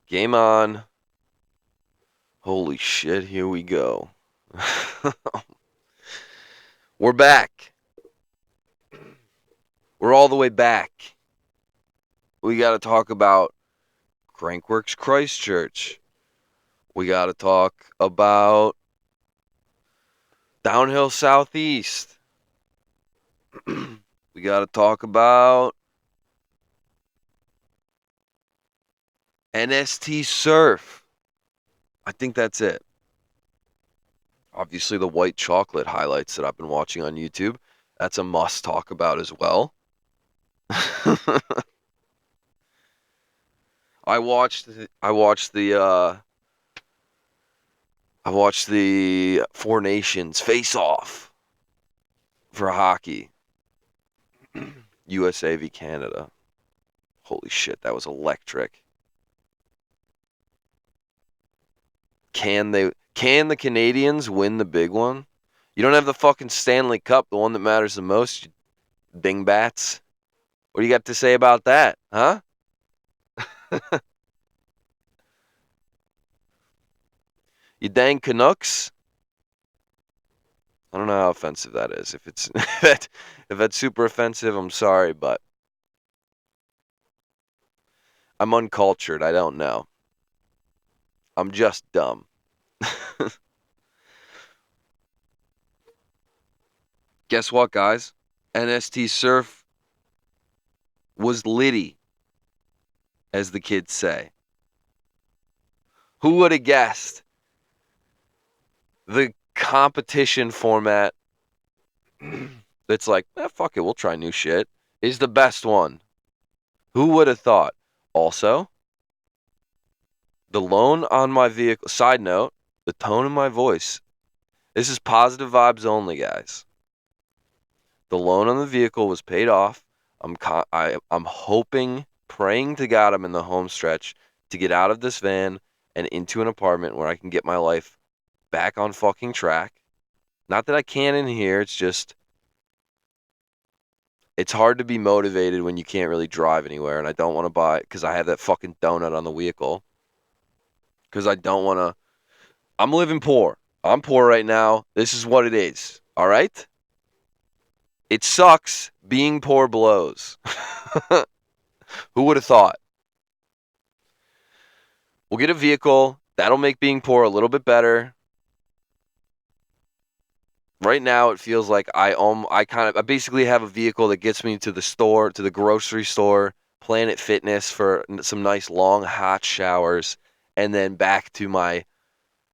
Game on. Holy shit, here we go. We're back. We're all the way back. We got to talk about crankworx Christchurch. We got to talk about downhill southeast. We got to talk about NST surf. I think that's it. Obviously, the white chocolate highlights that I've been watching on YouTube. That's a must talk about as well. I watched the Four Nations face off for hockey. USA v Canada. Holy shit, that was electric. Can the Canadians win the big one? You don't have the fucking Stanley Cup, the one that matters the most, you dingbats. What do you got to say about that, huh? You dang Canucks? I don't know how offensive that is. If it's if that's super offensive, I'm sorry, but I'm uncultured. I don't know. I'm just dumb. Guess what, guys? NST Surf was litty, as the kids say. Who would have guessed? The competition format that's like, fuck it, we'll try new shit, is the best one. Who would have thought? Also, the loan on my vehicle, side note, the tone of my voice. This is positive vibes only, guys. The loan on the vehicle was paid off. I'm hoping, praying to God I'm in the home stretch to get out of this van and into an apartment where I can get my life back on fucking track. Not that I can in here, it's just it's hard to be motivated when you can't really drive anywhere, and I don't want to buy it because I have that fucking donut on the vehicle. Because I don't want to. I'm living poor. I'm poor right now. This is what it is. All right? It sucks. Being poor blows. Who would have thought? We'll get a vehicle. That'll make being poor a little bit better. Right now, it feels like I basically have a vehicle that gets me to the store, to the grocery store, Planet Fitness for some nice long hot showers, and then back to my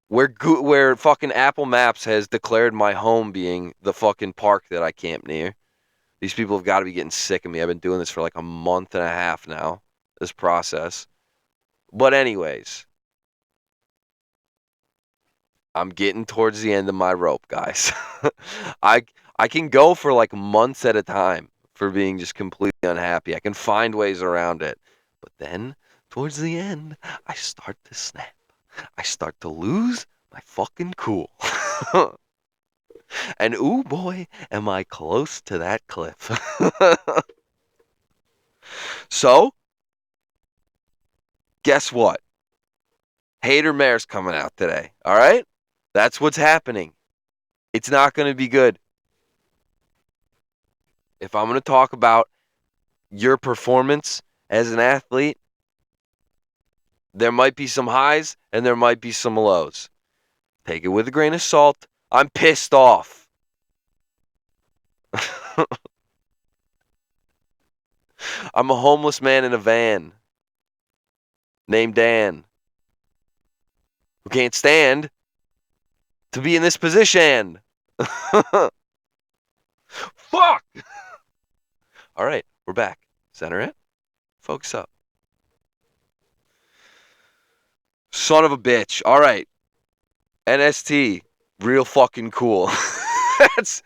where fucking Apple Maps has declared my home being the fucking park that I camp near. These people have got to be getting sick of me. I've been doing this for like a month and a half now, this process. But anyways, I'm getting towards the end of my rope, guys. I I can go for like months at a time for being just completely unhappy. I can find ways around it. But then towards the end, I start to snap. I start to lose my fucking cool. And ooh boy, am I close to that cliff. So, guess what? Hater Mare's coming out today. All right? That's what's happening. It's not going to be good. If I'm going to talk about your performance as an athlete, there might be some highs and there might be some lows. Take it with a grain of salt. I'm pissed off. I'm a homeless man in a van named Dan who can't stand to be in this position. Fuck! All right, we're back. Center it. Focus up. Son of a bitch. All right. NST. Real fucking cool. that's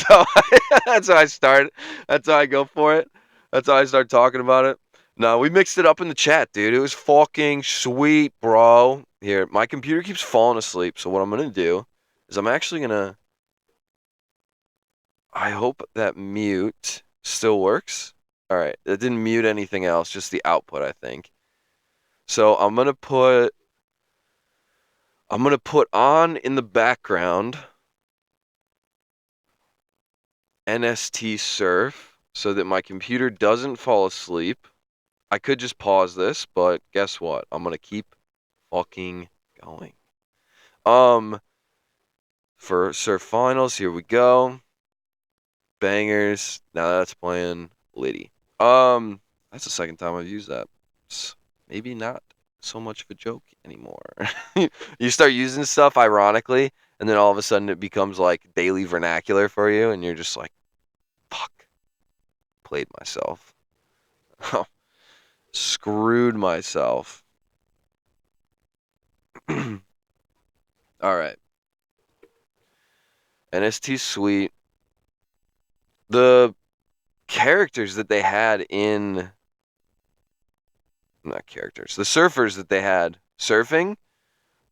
how I start. That's how I go for it. That's how I start talking about it. No, we mixed it up in the chat, dude. It was fucking sweet, bro. Here, my computer keeps falling asleep, so what I'm gonna do is I'm actually gonna. I hope that mute still works. All right, it didn't mute anything else, just the output, I think. So I'm gonna put on in the background NST Surf so that my computer doesn't fall asleep. I could just pause this, but guess what? I'm gonna keep fucking going. For Surf Finals, here we go. Bangers. Now that's playing Liddy. That's the second time I've used that. It's maybe not so much of a joke anymore. You start using stuff ironically, and then all of a sudden it becomes like daily vernacular for you, and you're just like, fuck, played myself. Screwed myself. All right. NST Sweet. The characters that they had in. Not characters. The surfers that they had surfing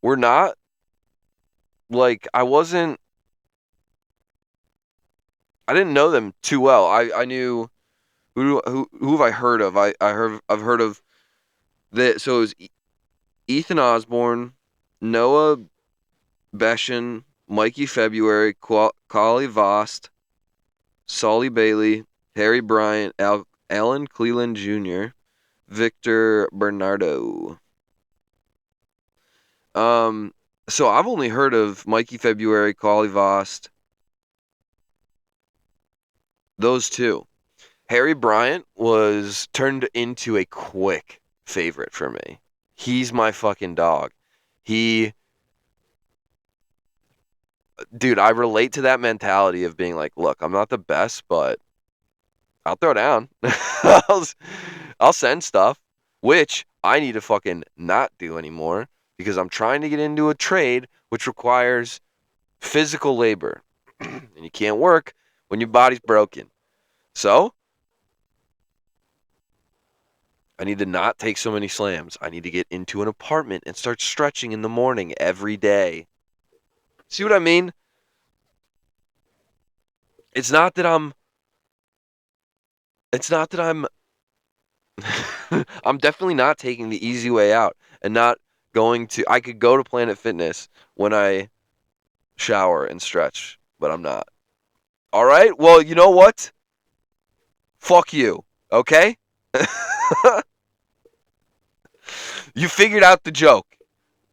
were not. Like, I didn't know them too well. I knew. Who have I heard of? I've heard of. So it was Ethan Osborne, Noah Beshan, Mikey February, Collie Vost, Solly Bailey, Harry Bryant, Alan Cleland Jr., Victor Bernardo. So I've only heard of Mikey February, Collie Vost, those two. Harry Bryant was turned into a quick favorite for me. He's my fucking dog. Dude, I relate to that mentality of being like, look, I'm not the best, but I'll throw down. I'll, I'll send stuff, which I need to fucking not do anymore because I'm trying to get into a trade which requires physical labor. And you can't work when your body's broken. So, I need to not take so many slams. I need to get into an apartment and start stretching in the morning every day. See what I mean? It's not that I'm I'm definitely not taking the easy way out and not going to. I could go to Planet Fitness when I shower and stretch, but I'm not. All right? Well, you know what? Fuck you. Okay? You figured out the joke.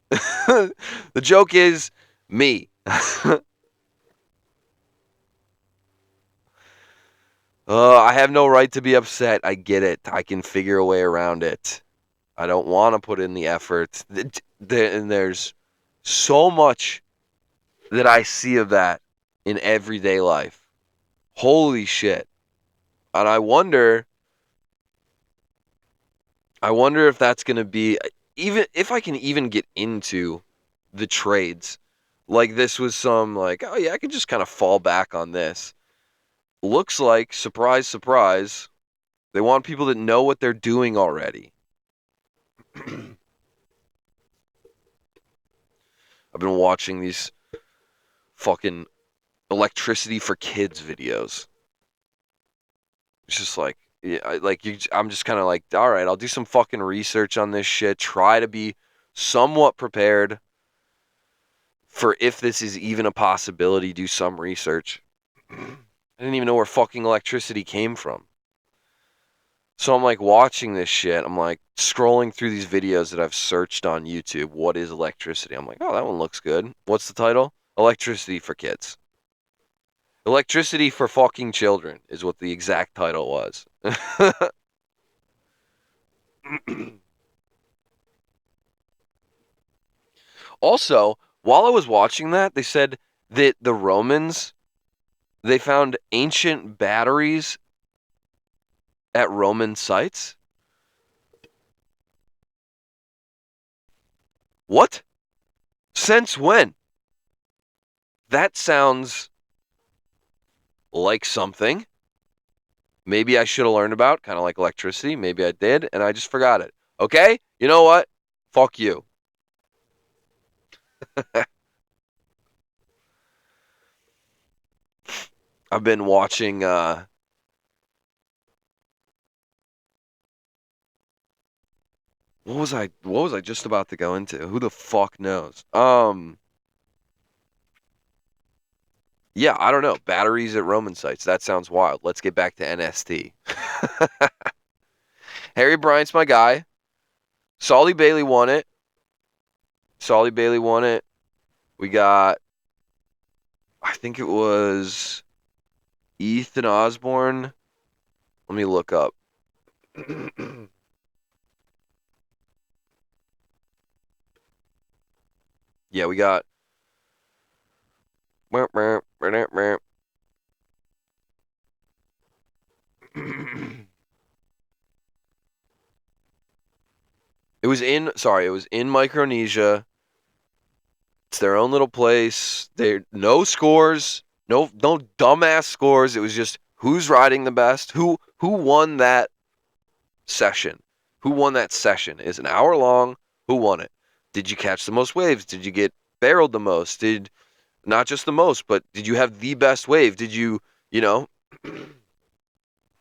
The joke is me. I have no right to be upset. I get it. I can figure a way around it. I don't want to put in the effort. And there's so much that I see of that in everyday life. Holy shit. And I wonder if that's going to be, even if I can even get into the trades. Like this was some like, oh yeah, I can just kind of fall back on this. Looks like, surprise, surprise, they want people that know what they're doing already. I've been watching these fucking electricity for kids videos. It's just like, yeah, I'm just kind of like, all right, I'll do some fucking research on this shit. Try to be somewhat prepared for if this is even a possibility. Do some research. I didn't even know where fucking electricity came from. So I'm like watching this shit. I'm like scrolling through these videos that I've searched on YouTube. What is electricity? I'm like, oh, that one looks good. What's the title? Electricity for kids. Electricity for fucking children is what the exact title was. Also, while I was watching that, they said that the Romans, they found ancient batteries at Roman sites. What? Since when? That sounds like something maybe I should have learned about, kind of like electricity. Maybe I did, and I just forgot it. Okay? You know what? Fuck you. I've been watching What was I just about to go into? Who the fuck knows? Yeah, I don't know. Batteries at Roman sites. That sounds wild. Let's get back to NST. Harry Bryant's my guy. Solly Bailey won it. Solly Bailey won it. We got, I think it was Ethan Osborne. Let me look up. Yeah, we got. It was in Micronesia. It's their own little place. There no scores, no dumbass scores. It was just who's riding the best, who won that session. Who won that session is an hour long. Who won it? Did you catch the most waves? Did you get barreled the most? Did not just the most, but did you have the best wave? Did you, you know,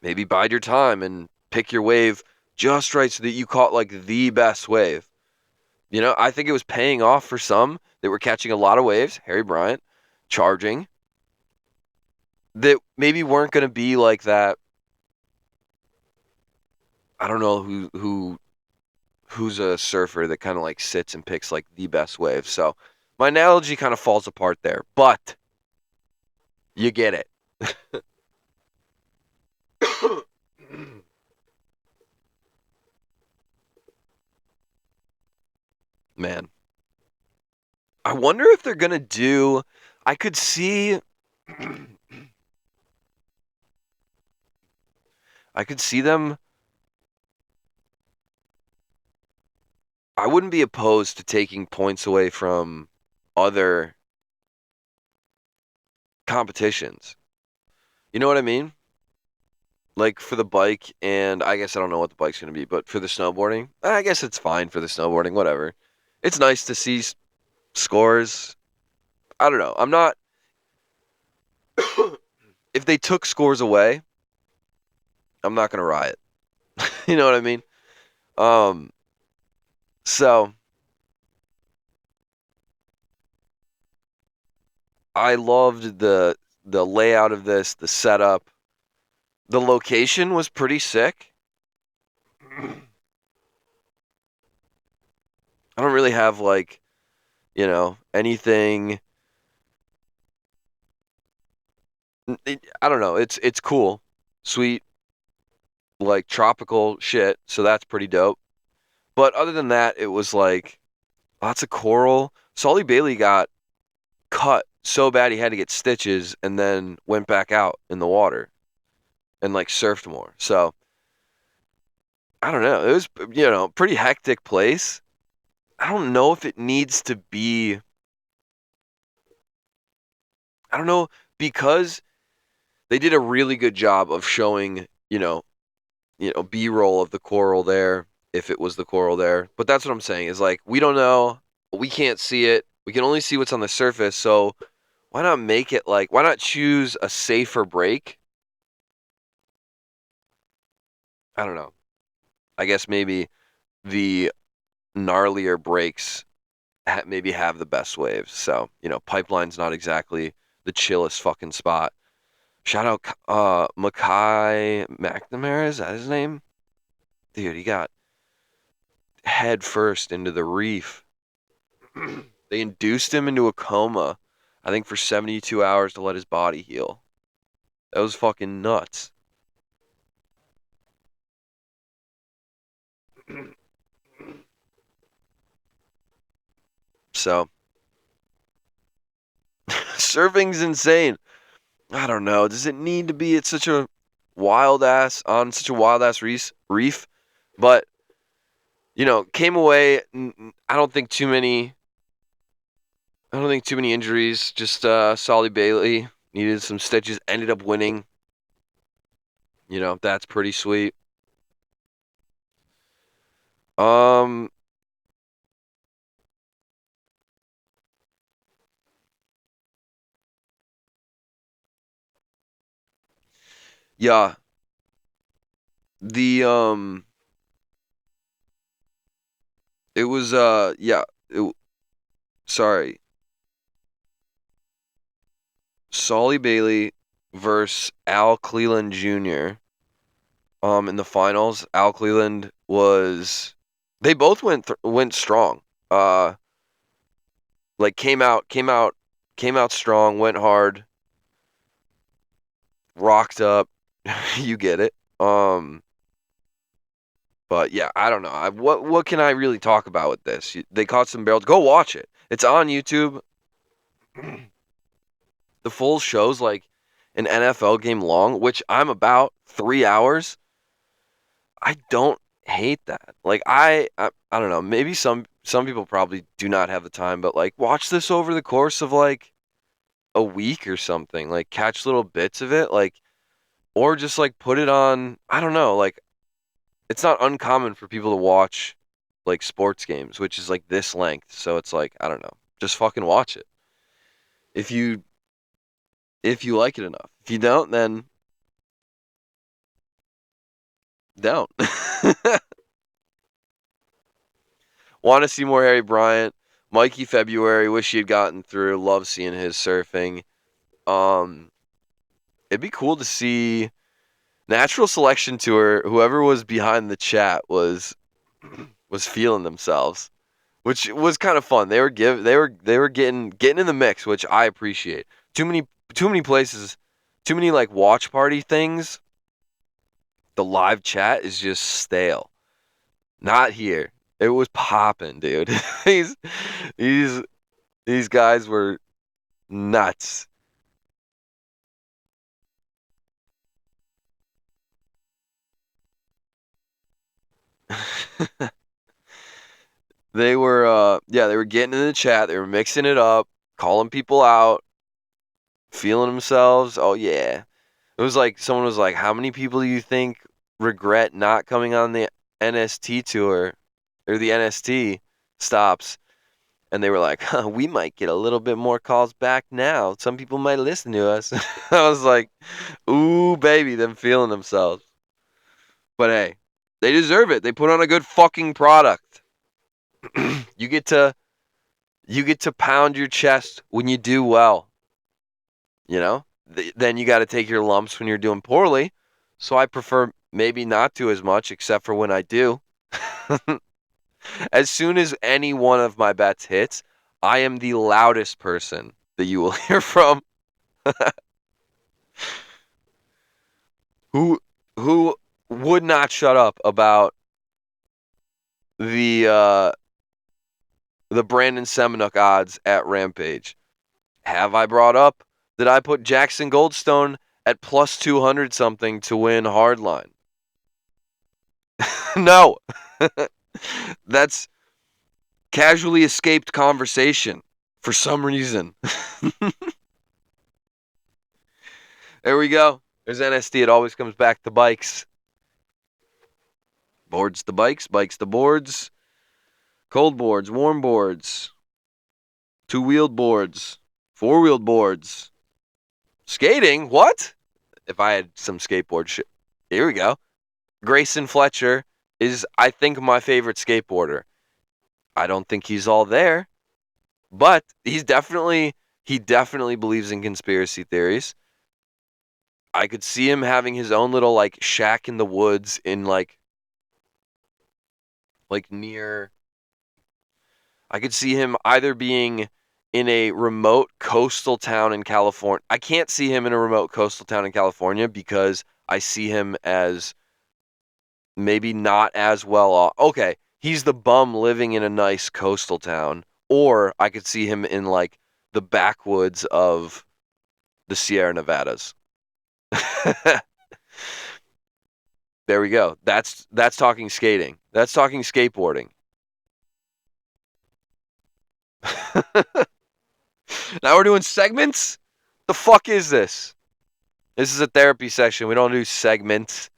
maybe bide your time and pick your wave just right so that you caught like the best wave? I think it was paying off for some that were catching a lot of waves. Harry Bryant charging that maybe weren't going to be like that. I don't know who's a surfer that kind of like sits and picks like the best wave. So my analogy kind of falls apart there, but you get it. Man, I wonder if they're going to do. I could see. I could see them. I wouldn't be opposed to taking points away from other competitions. You know what I mean? Like for the bike, and I guess I don't know what the bike's going to be, but for the snowboarding, I guess it's fine for the snowboarding, whatever. It's nice to see scores. I don't know. I'm not. If they took scores away, I'm not going to riot. You know what I mean? Um, so I loved the layout of this, the setup. The location was pretty sick. I don't really have like, anything. I don't know. It's cool, sweet, like tropical shit. So that's pretty dope. But other than that, it was like lots of coral. Solly Bailey got cut so bad he had to get stitches and then went back out in the water and like surfed more. So I don't know. It was, pretty hectic place. I don't know if it needs to be, I don't know, because they did a really good job of showing, B-roll of the coral there, if it was the coral there. But that's what I'm saying is like, we don't know. We can't see it. We can only see what's on the surface. So why not make it like, why not choose a safer break? I don't know. I guess maybe the gnarlier breaks maybe have the best waves. So, Pipeline's not exactly the chillest fucking spot. Shout out Mackay McNamara, is that his name? Dude, he got head first into the reef. They induced him into a coma, I think for 72 hours to let his body heal. That was fucking nuts. So, surfing's insane. I don't know. Does it need to be at such a such a wild ass reef? But, came away. I don't think too many injuries. Just Solly Bailey needed some stitches. Ended up winning. That's pretty sweet. Um, yeah. The It was yeah. Sorry, Solly Bailey versus Al Cleland Jr. In the finals. Al Cleland was. They both went strong. Uh, like came out strong, went hard, rocked up. You get it. But yeah, I don't know. What can I really talk about with this? They caught some barrels. Go watch it. It's on YouTube. The full show's like an NFL game long, which I'm about 3 hours. I don't hate that. Like I don't know. Maybe some people probably do not have the time, but like watch this over the course of like a week or something. Like catch little bits of it, like or just like put it on. I don't know. Like it's not uncommon for people to watch like sports games, which is like this length. So it's like I don't know. Just fucking watch it if you like it enough. If you don't, then don't. Want to see more Harry Bryant. Mikey February, wish he had gotten through. Love seeing his surfing. Um, it'd be cool to see Natural Selection Tour. Whoever was behind the chat was feeling themselves, which was kind of fun. They were getting in the mix, which I appreciate. Too many places, too many like watch party things. The live chat is just stale. Not here. It was popping, dude. these these these guys were nuts. They were they were getting in the chat, they were mixing it up, calling people out, feeling themselves. Oh yeah. It was like someone was like, "How many people do you think regret not coming on the NST tour or the NST stops?" And they were like, huh, "We might get a little bit more calls back now. Some people might listen to us." I was like, "Ooh, baby, them feeling themselves." But hey, they deserve it. They put on a good fucking product. you get to you get to pound your chest when you do well, you know? Then you got to take your lumps when you're doing poorly. So I prefer maybe not to as much except for when I do. As soon as any one of my bets hits, I am the loudest person that you will hear from. who who would not shut up about the uh the Brandon Semenuk odds at Rampage. Have I brought up that I put Jackson Goldstone at plus 200 something to win Hardline? No. That's casually escaped conversation for some reason. There we go. There's NSD. It always comes back to bikes. Boards the bikes, bikes the boards. Cold boards, warm boards. Two-wheeled boards. Four-wheeled boards. Skating? What? If I had some skateboard shit. Here we go. Grayson Fletcher is, I think, my favorite skateboarder. I don't think he's all there, but he definitely believes in conspiracy theories. I could see him having his own little like shack in the woods in like near. I could see him either being in a remote coastal town in California. I can't see him in a remote coastal town in California because I see him as maybe not as well off. Okay, he's the bum living in a nice coastal town, or I could see him in like the backwoods of the Sierra Nevadas. There we go. That's talking skating. That's talking skateboarding. Now we're doing segments? The fuck is this? This is a therapy session. We don't do segments.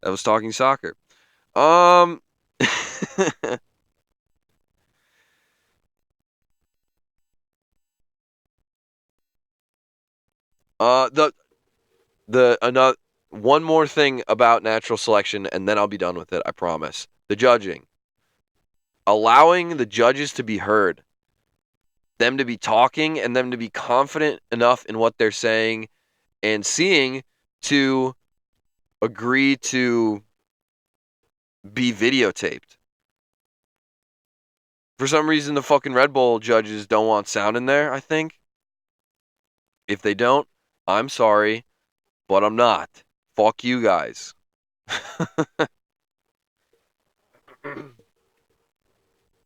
That was talking soccer. Um the another One more thing about natural selection, and then I'll be done with it, I promise. The judging. Allowing the judges to be heard, them to be talking, and them to be confident enough in what they're saying and seeing to agree to be videotaped. For some reason, the fucking Red Bull judges don't want sound in there, I think. If they don't, I'm sorry, but I'm not. Fuck you guys.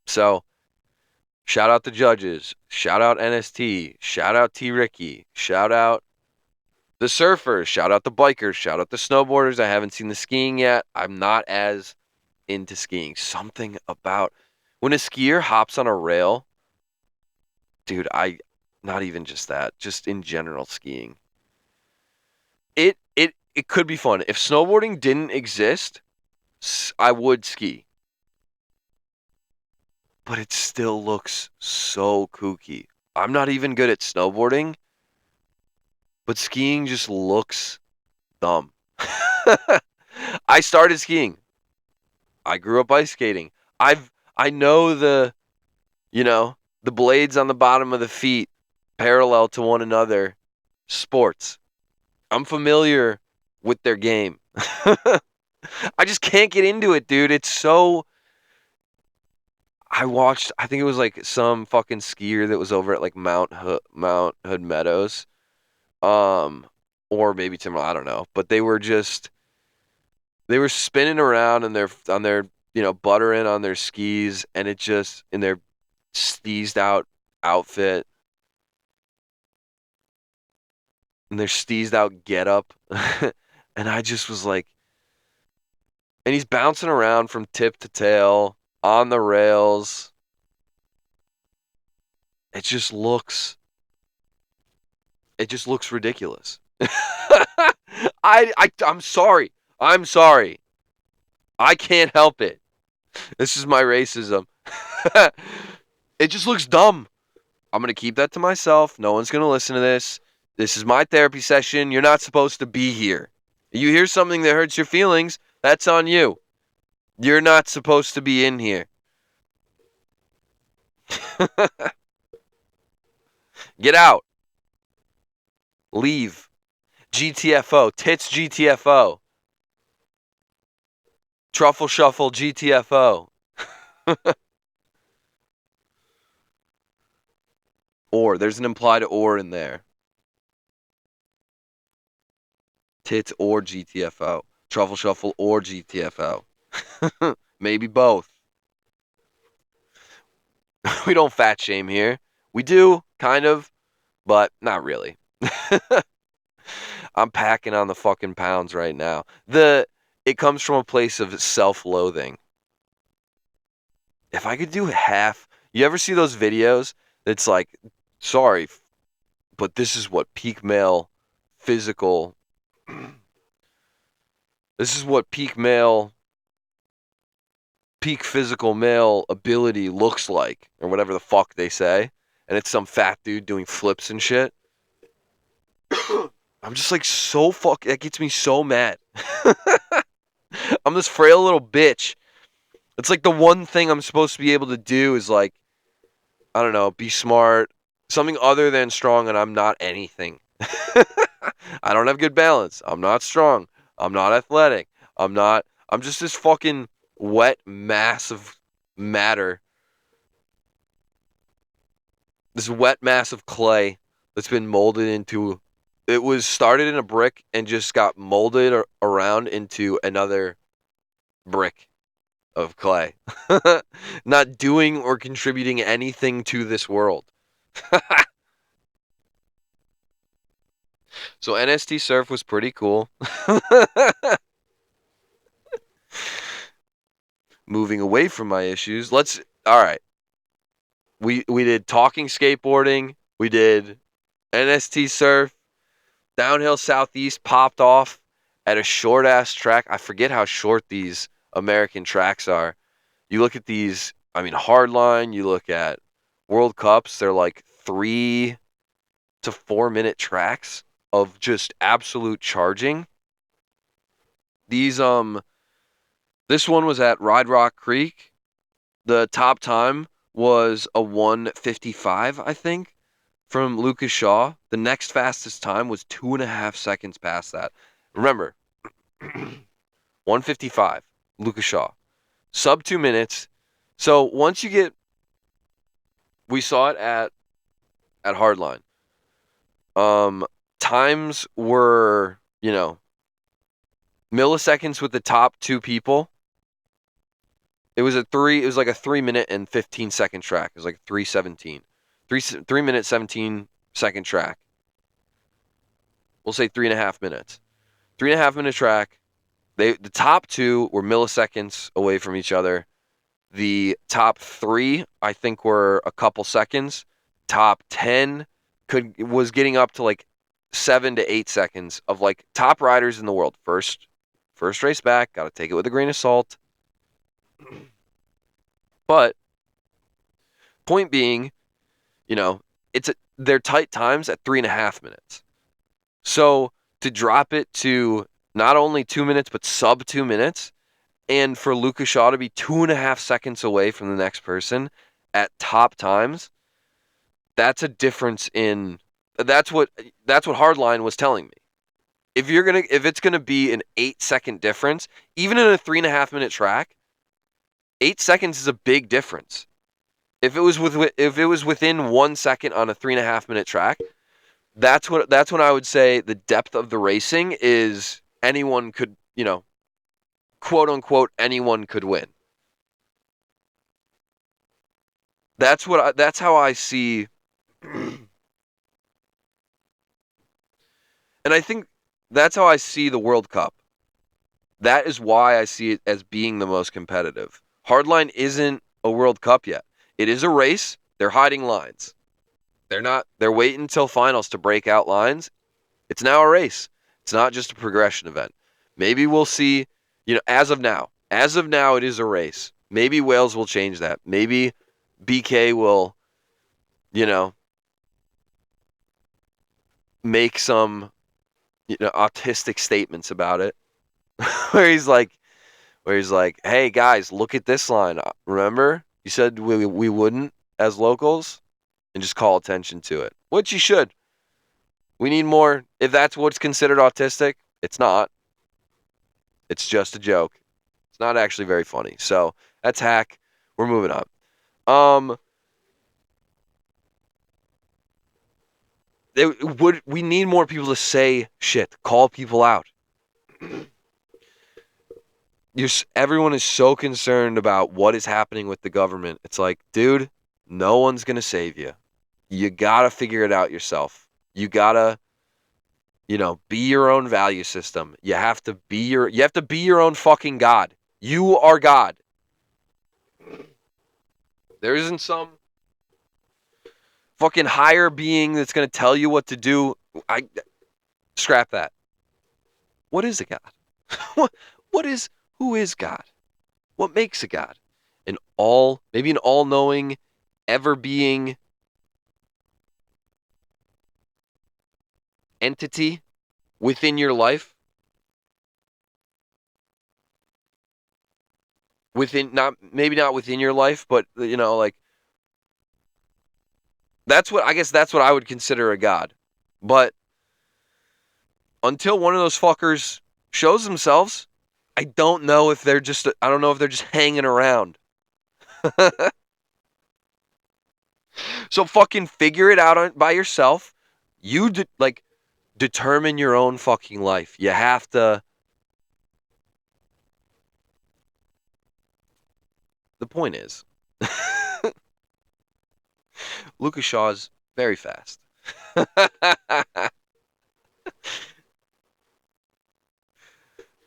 So, shout out the judges. Shout out NST. Shout out T. Ricky. Shout out the surfers. Shout out the bikers. Shout out the snowboarders. I haven't seen the skiing yet. I'm not as into skiing. Something about when a skier hops on a rail, dude, not even just that, just in general skiing. It could be fun. If snowboarding didn't exist, I would ski. But it still looks so kooky. I'm not even good at snowboarding, but skiing just looks dumb. I started skiing. I grew up ice skating. I know the blades on the bottom of the feet parallel to one another sports. I'm familiar with their game. I just can't get into it, dude. It's so I think it was like some fucking skier that was over at like Mount Hood Meadows. Or maybe Timberline, I don't know. But they were spinning around and on their buttering on their skis, and it just in their steezed out outfit and their steezed out getup. And I just was like, and he's bouncing around from tip to tail on the rails. It just looks ridiculous. I'm sorry. I'm sorry. I can't help it. This is my racism. It just looks dumb. I'm going to keep that to myself. No one's going to listen to this. This is my therapy session. You're not supposed to be here. You hear something that hurts your feelings, that's on you. You're not supposed to be in here. Get out. Leave. GTFO. Tits GTFO. Truffle Shuffle GTFO. Or. There's an implied or in there. Tits or GTFO. Truffle Shuffle or GTFO. Maybe both. We don't fat shame here. We do, kind of, but not really. I'm packing on the fucking pounds right now. It comes from a place of self-loathing. If I could do half, you ever see those videos? It's like, sorry, but this is what peak male physical. This is what peak physical male ability looks like, or whatever the fuck they say. And it's some fat dude doing flips and shit. I'm just like that gets me so mad. I'm this frail little bitch. It's like the one thing I'm supposed to be able to do is like, I don't know, be smart, something other than strong, and I'm not anything. I don't have good balance. I'm not strong. I'm not athletic. I'm just this fucking wet mass of matter. This wet mass of clay that's been molded into. It was started in a brick and just got molded around into another brick of clay. Not doing or contributing anything to this world. So NST Surf was pretty cool. Moving away from my issues, all right. We did talking skateboarding. We did NST Surf. Downhill Southeast popped off at a short ass track. I forget how short these American tracks are. You look at these, Hardline, you look at World Cups, they're like 3 to 4 minute tracks of just absolute charging. These this one was at Ride Rock Creek. The top time was a 1:55, I think, from Lucas Shaw. The next fastest time was 2.5 seconds past that. Remember, 1:55, Lucas Shaw. Sub 2 minutes. So once you get, we saw it at Hardline. Times were, milliseconds with the top two people. It was like a 3 minute and 15 second track. It was like 3:17. 3 minute 17 second track. We'll say 3.5 minutes. 3.5 minute track. The top two were milliseconds away from each other. The top three, I think, were a couple seconds. Top 10 was getting up to like 7 to 8 seconds of like top riders in the world. First race back, got to take it with a grain of salt. But point being, they're tight times at 3.5 minutes. So to drop it to not only 2 minutes, but sub 2 minutes, and for Luca Shaw to be 2.5 seconds away from the next person at top times, that's a difference in. That's what Hardline was telling me. If it's gonna be an 8-second difference, even in a 3.5 minute track, 8 seconds is a big difference. If it was within 1 second on a 3.5 minute track, that's when I would say the depth of the racing is anyone could, quote unquote, anyone could win. That's how I see. And I think that's how I see the World Cup. That is why I see it as being the most competitive. Hardline isn't a World Cup yet. It is a race. They're hiding lines. They're waiting until finals to break out lines. It's now a race. It's not just a progression event. Maybe we'll see, as of now, it is a race. Maybe Wales will change that. Maybe BK will, make some, autistic statements about it. where he's like, hey guys, look at this line. Remember? You said we wouldn't as locals, and just call attention to it. Which you should. We need more. If that's what's considered autistic, it's not. It's just a joke. It's not actually very funny. So that's hack. We're moving on. We need more people to say shit. Call people out. Everyone is so concerned about what is happening with the government. It's like, dude, no one's gonna save you. You gotta figure it out yourself. You gotta, be your own value system. You have to be your own fucking God. You are God. There isn't some fucking higher being that's gonna tell you what to do. Scrap that. What is a God? Who is God? What makes a God? Maybe an all-knowing, ever-being entity within your life? Maybe not within your life, but that's what I would consider a God. But until one of those fuckers shows themselves, I don't know if they're just hanging around. So fucking figure it out by yourself. You determine your own fucking life. You have to. The point is, Lucas Shaw's very fast.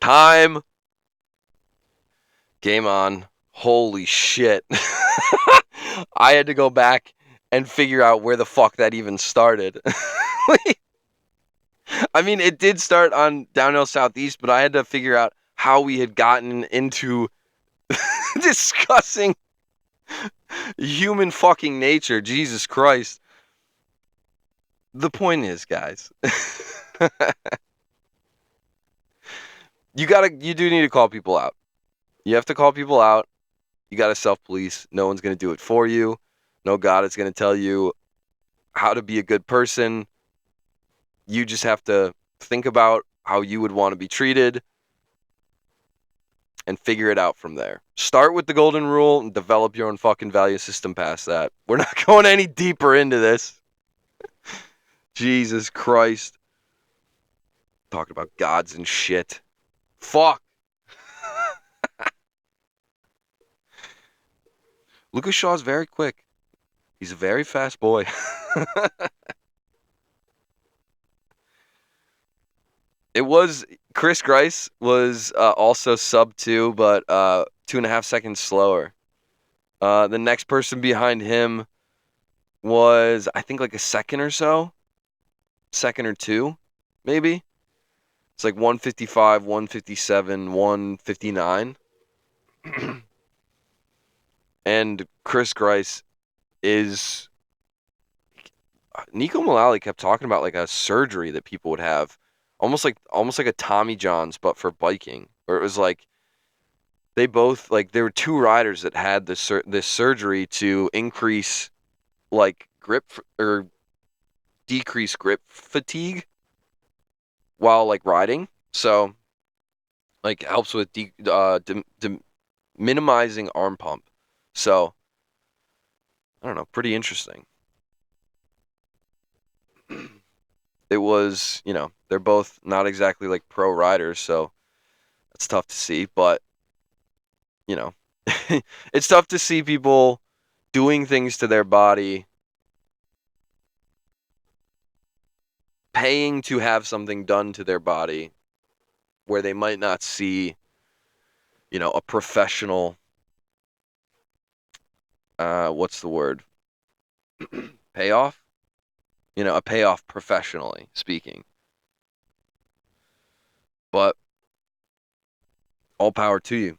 Time. Game on. Holy shit. I had to go back and figure out where the fuck that even started. I mean, it did start on Downhill Southeast, but I had to figure out how we had gotten into discussing human fucking nature. Jesus Christ. The point is, guys, You do need to call people out. You have to call people out. You got to self-police. No one's going to do it for you. No God is going to tell you how to be a good person. You just have to think about how you would want to be treated and figure it out from there. Start with the golden rule and develop your own fucking value system past that. We're not going any deeper into this. Jesus Christ. Talking about gods and shit. Fuck. Lucas Shaw's very quick. He's a very fast boy. It was Chris Grice was also sub 2, but 2.5 seconds slower. The next person behind him was, I think, like a second or so. Second or two, maybe. It's like 155, 157, 159. And Chris Grice is... Nico Mullally kept talking about like a surgery that people would have. Almost like a Tommy John's, but for biking. Where it was like, they both, like, there were two riders that had this surgery to increase like grip or decrease grip fatigue while like riding. So like it helps with minimizing arm pump. So I don't know, pretty interesting. It was, they're both not exactly like pro riders, so it's tough to see, but it's tough to see people doing things to their body, paying to have something done to their body where they might not see, a professional, what's the word? Payoff? A payoff professionally speaking. But all power to you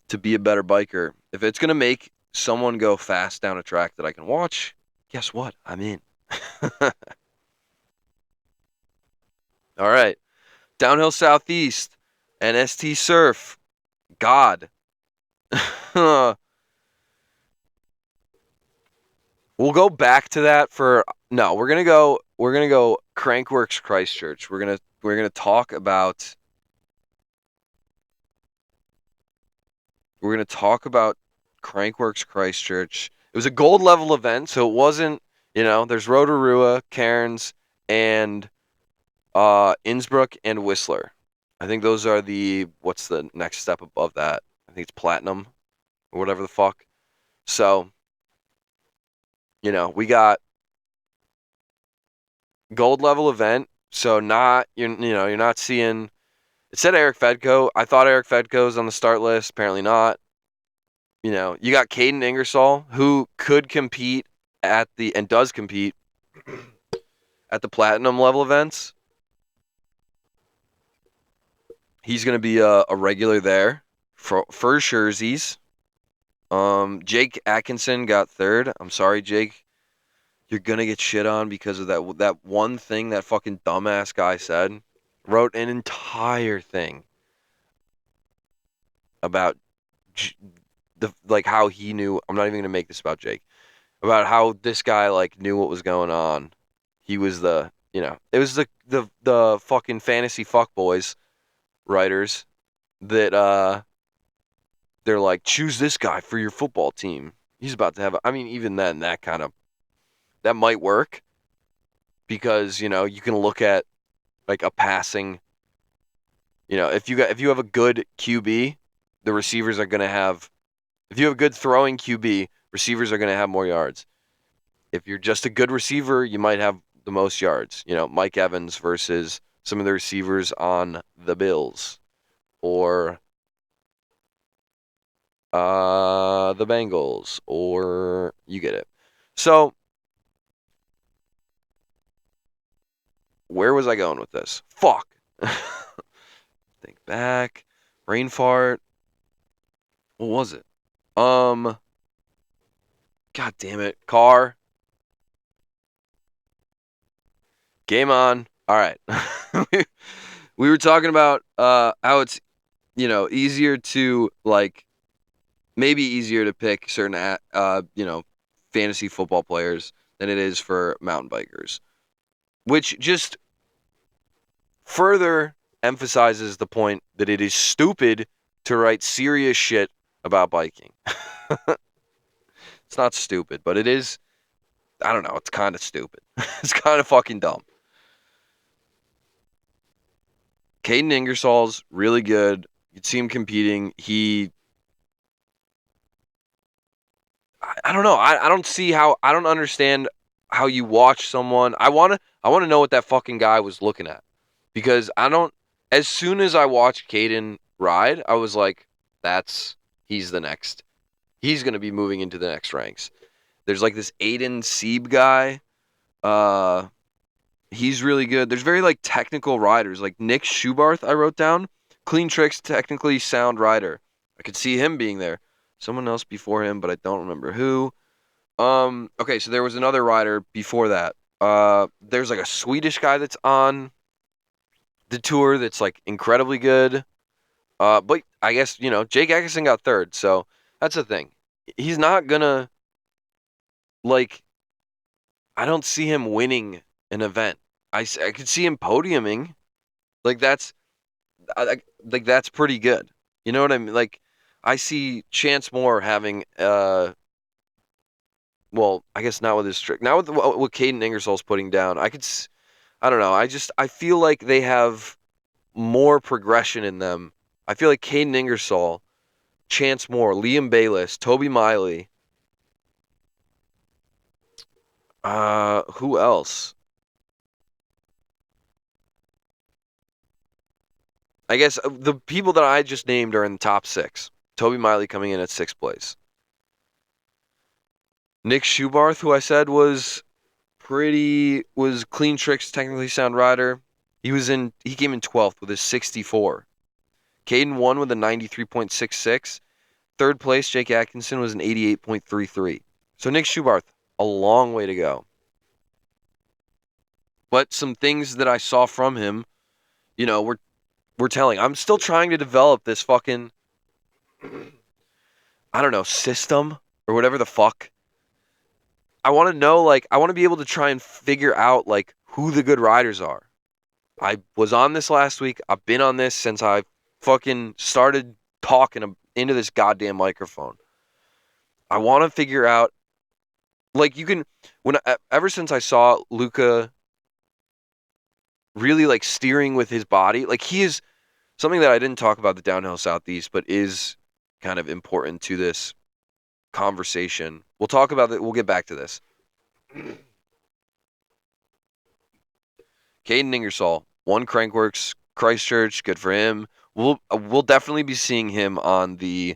to be a better biker. If it's going to make someone go fast down a track that I can watch, guess what? I'm in. All right. Downhill Southeast, NST Surf, God. We'll go back to that no, we're gonna go crankworx Christchurch. We're gonna talk about crankworx Christchurch. It was a gold level event, so it wasn't, there's Rotorua, Cairns, and Innsbruck and Whistler. I think those are what's the next step above that? I think it's platinum or whatever the fuck. So, we got gold level event. So you're not seeing, it said Eric Fedko. I thought Eric Fedko was on the start list. Apparently not. You got Caden Ingersoll, who could compete and does compete at the platinum level events. He's going to be a regular there for jerseys. Jake Atkinson got third. I'm sorry, Jake. You're going to get shit on because of that one thing that fucking dumbass guy said. Wrote an entire thing about how he knew. I'm not even going to make this about Jake. About how this guy knew what was going on. He was it was the fucking fantasy fuckboys writers that they're like, choose this guy for your football team. He's about to have even then that might work because, you can look at a passing, if you have a good QB, the receivers are going to have, if you have a good throwing QB, receivers are going to have more yards. If you're just a good receiver, you might have the most yards. Mike Evans versus some of the receivers on the Bills or the Bengals, or you get it. So, where was I going with this? Fuck. Think back. Brain fart. What was it? God damn it. Car. Game on. All right. We were talking about how it's, easier to maybe easier to pick certain fantasy football players than it is for mountain bikers, which just further emphasizes the point that it is stupid to write serious shit about biking. It's not stupid, but it is, I don't know, it's kind of stupid. It's kind of fucking dumb. Caden Ingersoll's really good. You can see him competing. I don't know. I don't see how, I don't understand how you watch someone. I want to know what that fucking guy was looking at, because as soon as I watched Caden ride, I was like, he's the next. He's going to be moving into the next ranks. There's like this Aiden Sieb guy. He's really good. There's very technical riders, like Nick Schubarth. I wrote down clean tricks, technically sound rider. I could see him being there. Someone else before him, but I don't remember who. Okay, so there was another rider before that. There's a Swedish guy that's on the tour that's incredibly good. But I guess Jake Atkinson got third, so that's the thing. He's not gonna I don't see him winning an event. I could see him podiuming. That's that's pretty good. You know what I mean? I see Chance Moore having well, I guess not with his trick. Now with what Caden Ingersoll's putting down, I don't know. I feel like they have more progression in them. I feel like Caden Ingersoll, Chance Moore, Liam Bayless, Toby Miley. Who else? I guess the people that I just named are in the top 6. Toby Miley coming in at 6th place. Nick Schubarth, who I said was clean tricks, technically sound rider. He came in 12th with a 64. Caden won with a 93.66. Third place, Jake Atkinson, was an 88.33. So Nick Schubarth, a long way to go. But some things that I saw from him, we're telling. I'm still trying to develop this fucking, I don't know, system or whatever the fuck. I want to know, I want to be able to try and figure out, who the good riders are. I was on this last week. I've been on this since I fucking started talking into this goddamn microphone. I want to figure out, ever since I saw Luca really, steering with his body, he is something that I didn't talk about the Downhill Southeast, but is kind of important to this conversation. We'll talk about it. We'll get back to this. Caden Ingersoll won crankworx, Christchurch. Good for him. We'll definitely be seeing him on the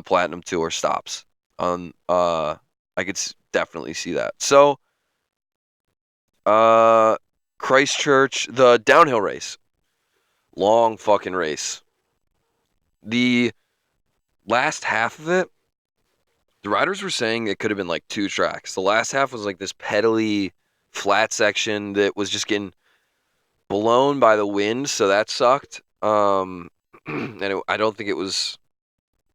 Platinum Tour stops. I could definitely see that. So, Christchurch, the downhill race, long fucking race. The last half of it, the riders were saying it could have been 2 tracks. The last half was this pedally flat section that was just getting blown by the wind, so that sucked. And I don't think it was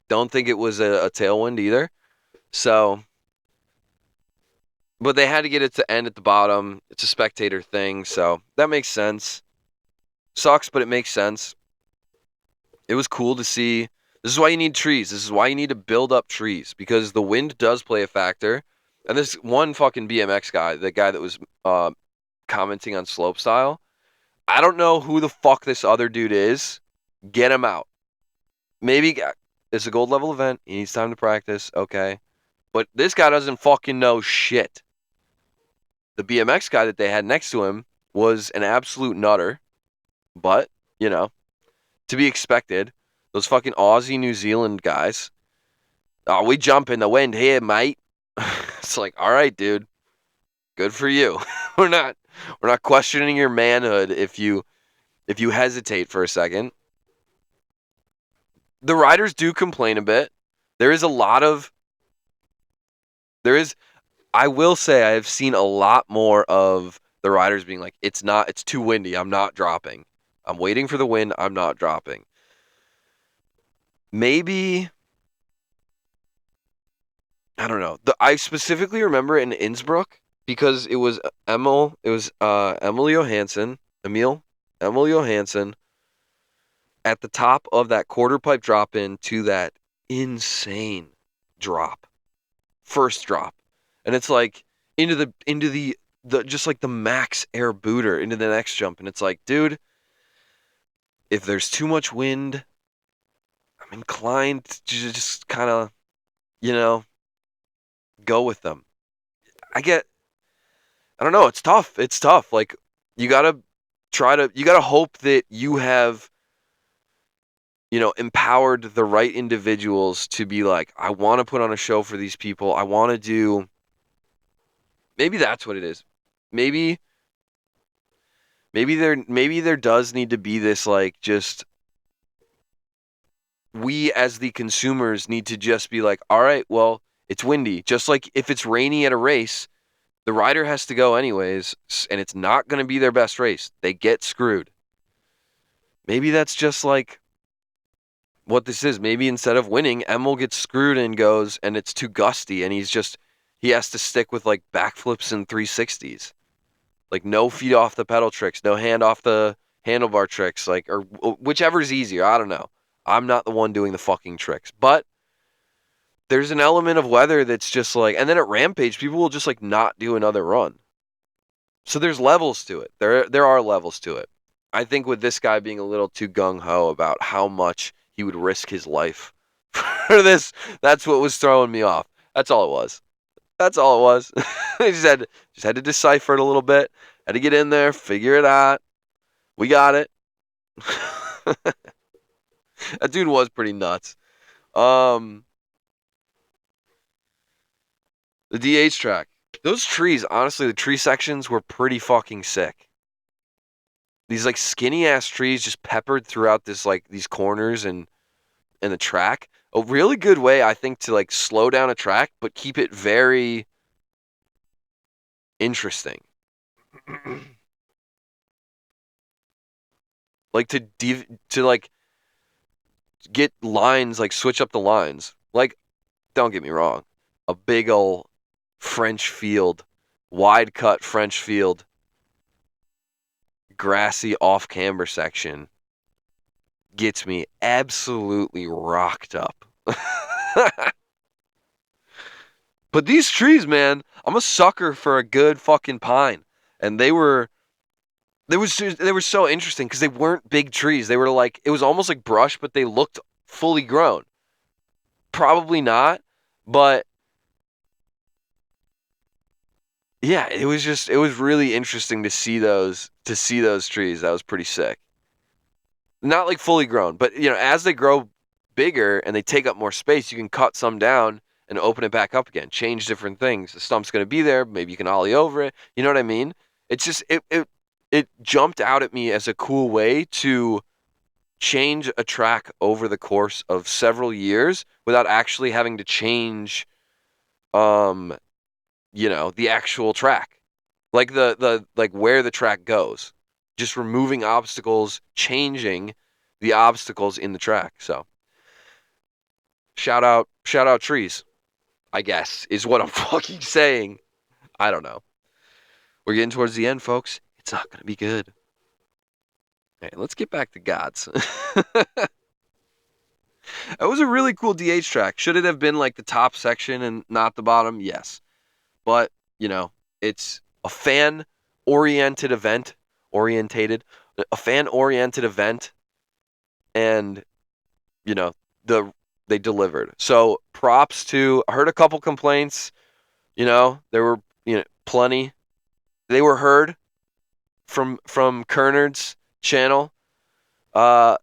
a tailwind either. So, but they had to get it to end at the bottom. It's a spectator thing, so that makes sense. Sucks, but it makes sense. It was cool to see. This is why you need trees. This is why you need to build up trees, because the wind does play a factor. And this one fucking BMX guy, the guy that was commenting on slopestyle, I don't know who the fuck this other dude is. Get him out. Maybe it's a gold level event. He needs time to practice. Okay. But this guy doesn't fucking know shit. The BMX guy that they had next to him was an absolute nutter. But, to be expected. Those fucking Aussie New Zealand guys. Oh, we jump in the wind here, mate. It's all right, dude. Good for you. We're not questioning your manhood if you hesitate for a second. The riders do complain a bit. I will say I have seen a lot more of the riders being it's too windy, I'm not dropping. I'm waiting for the wind. I'm not dropping. Maybe, I don't know. I specifically remember it in Innsbruck because it was Emil Johansson, Emil Johansson at the top of that quarter pipe drop in to that insane drop. First drop. And it's like into the just like the max air booter into the next jump. And it's like, dude, if there's too much wind, I'm inclined to just kind of, you know, go with them. I don't know, it's tough. It's tough. Like, you gotta you gotta hope that you have, empowered the right individuals to be like, I want to put on a show for these people. I want to do, maybe that's what it is. Maybe there does need to be this, like, just, we as the consumers need to just be like, all right, well, it's windy. Just like if it's rainy at a race, the rider has to go anyways, and it's not going to be their best race. They get screwed. Maybe that's just like what this is. Maybe instead of winning, Emil gets screwed and goes, and it's too gusty, and he has to stick with like backflips and 360s. Like, no feet off the pedal tricks, no hand off the handlebar tricks, like, or whichever's easier. I don't know. I'm not the one doing the fucking tricks. But there's an element of weather that's just like, and then at Rampage, people will just like not do another run. So there's levels to it. There are levels to it. I think with this guy being a little too gung-ho about how much he would risk his life for this, that's what was throwing me off. That's all it was. That's all it was. I just had to decipher it a little bit. Had to get in there, figure it out. We got it. That dude was pretty nuts. The DH track. Those trees, honestly, the tree sections were pretty fucking sick. These like skinny ass trees just peppered throughout this, like, these corners and the track. A really good way, I think, to like slow down a track but keep it very interesting. Like, to like get lines, like switch up the lines. Like, don't get me wrong, a big ol' French field, wide cut French field, grassy off camber section gets me absolutely rocked up. But these trees, man, I'm a sucker for a good fucking pine. And they were so interesting because they weren't big trees. They were like, it was almost like brush, but they looked fully grown. Probably not, but yeah, it was really interesting to see those trees. That was pretty sick. Not like fully grown, but as they grow bigger and they take up more space, you can cut some down and open it back up again, change different things. The stump's going to be there, maybe you can ollie over it. You know what I mean? It's just it jumped out at me as a cool way to change a track over the course of several years without actually having to change the actual track. Like the like where the track goes. Just removing obstacles, changing the obstacles in the track. So shout out trees, I guess, is what I'm fucking saying. I don't know. We're getting towards the end, folks. It's not gonna be good. Hey, let's get back to gods. That was a really cool DH track. Should it have been like the top section and not the bottom? Yes. But, it's a fan-oriented event, and, they delivered. So props to, I heard a couple complaints, there were, plenty. They were heard from Kernard's channel, by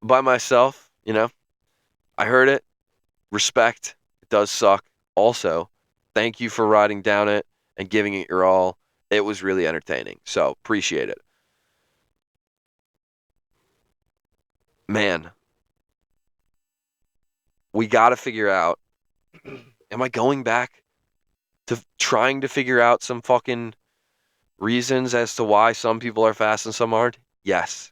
myself, I heard it. Respect. It does suck. Also, thank you for riding down it and giving it your all. It was really entertaining. So, appreciate it. Man, we got to figure out, am I going back to trying to figure out some fucking reasons as to why some people are fast and some aren't? Yes.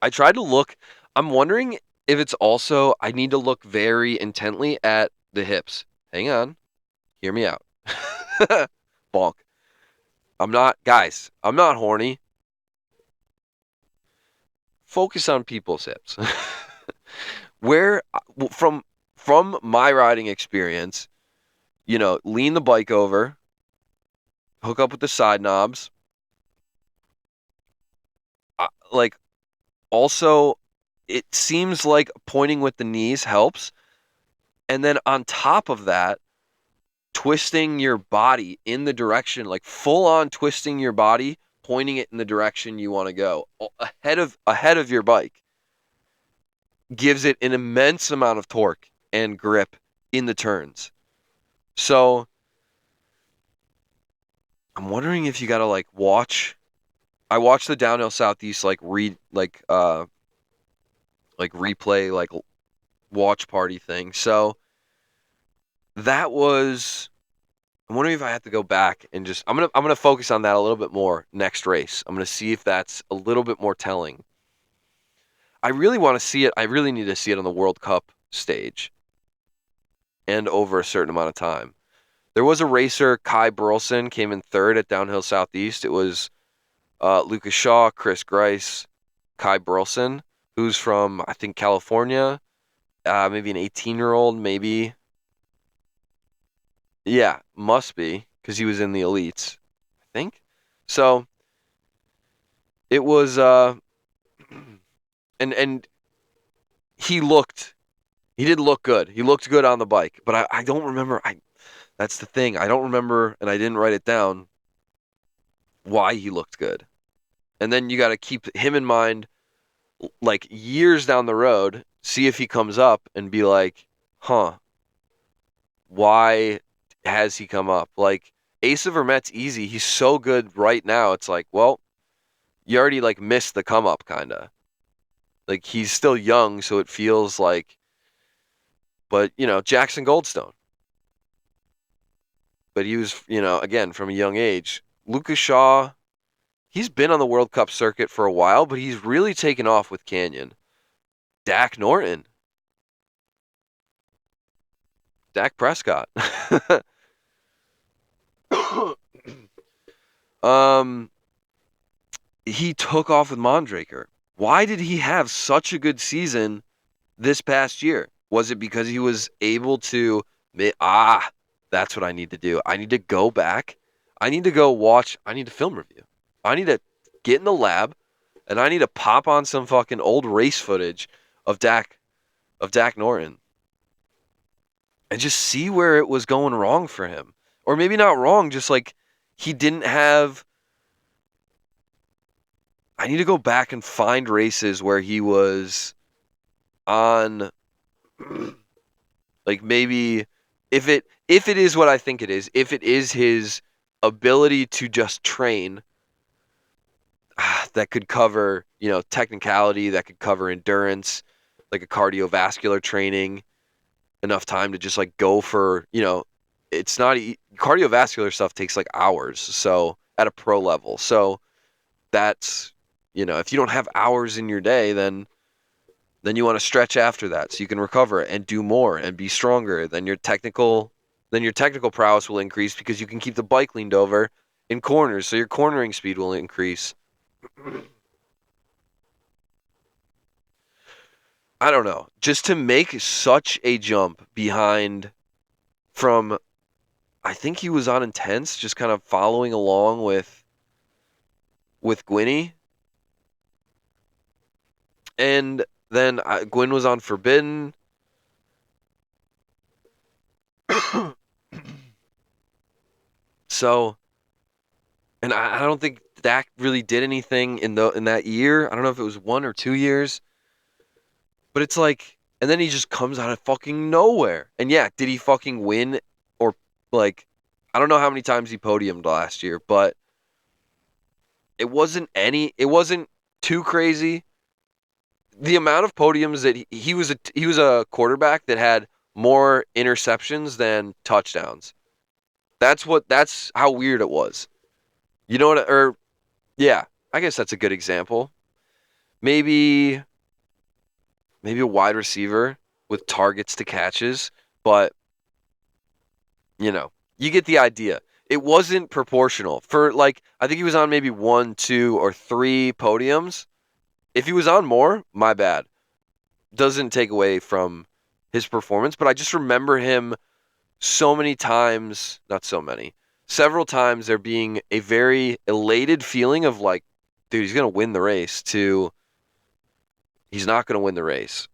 I tried to look. I'm wondering if it's also I need to look very intently at the hips. Hang on. Hear me out. Bonk. Guys, I'm not horny. Focus on people's hips. Where from from my riding experience, lean the bike over, hook up with the side knobs. Like also it seems like pointing with the knees helps. And then on top of that, twisting your body in the direction, like full on twisting your body, pointing it in the direction you want to go, ahead of your bike, gives it an immense amount of torque and grip in the turns. So I'm wondering if you gotta like watch. I watched the downhill southeast like replay like watch party thing. So that was. I'm wondering if I have to go back and just I'm gonna focus on that a little bit more next race. I'm gonna see if that's a little bit more telling. I really want to see it. I really need to see it on the World Cup stage and over a certain amount of time. There was a racer, Kai Burleson, came in third at Downhill Southeast. It was Luca Shaw, Chris Grice, Kai Burleson, who's from, I think, California. Maybe an 18-year-old, maybe. Yeah, must be, because he was in the elites, I think. So it was, and he did look good. He looked good on the bike, but I don't remember. That's the thing. I don't remember, and I didn't write it down, why he looked good. And then you got to keep him in mind, like years down the road, see if he comes up and be like, huh, why has he come up? Like, Asa Vermette's easy. He's so good right now. It's like, well, you already like missed the come up, kind of. Like, he's still young, so it feels like, but, Jackson Goldstone. But he was, again, from a young age. Lucas Shaw, he's been on the World Cup circuit for a while, but he's really taken off with Canyon. Dak Norton. Dak Prescott. He took off with Mondraker. Why did he have such a good season this past year? Was it because he was able to that's what I need to do. I need to go back. I need to go watch. I need to film review. I need to get in the lab and I need to pop on some fucking old race footage of Dak Norton and just see where it was going wrong for him. Or maybe not wrong, just like he didn't have. I need to go back and find races where he was on, like, maybe if it is what I think it is, if it is his ability to just train, that could cover, technicality, that could cover endurance, like a cardiovascular training, enough time to just like go for, it's not cardiovascular stuff takes like hours. So at a pro level. So that's, if you don't have hours in your day, then you want to stretch after that so you can recover and do more and be stronger. Then your technical prowess will increase because you can keep the bike leaned over in corners, so your cornering speed will increase. I don't know. Just to make such a jump behind from, I think he was on Intense, just kind of following along with Gwynny. And then Gwyn was on Forbidden. So, and I don't think Dak really did anything in that year. I don't know if it was 1 or 2 years. But it's like, and then he just comes out of fucking nowhere. And yeah, did he fucking win? Or like, I don't know how many times he podiumed last year, but it wasn't too crazy. The amount of podiums that he was a quarterback that had more interceptions than touchdowns. That's how weird it was. You know what? Or yeah, I guess that's a good example. maybe a wide receiver with targets to catches, but you get the idea. It wasn't proportional. For like, I think he was on maybe 1, 2, or 3 podiums. If he was on more, my bad. Doesn't take away from his performance, but I just remember him so many times, not so many, several times there being a very elated feeling of like, dude, he's going to win the race, to he's not going to win the race.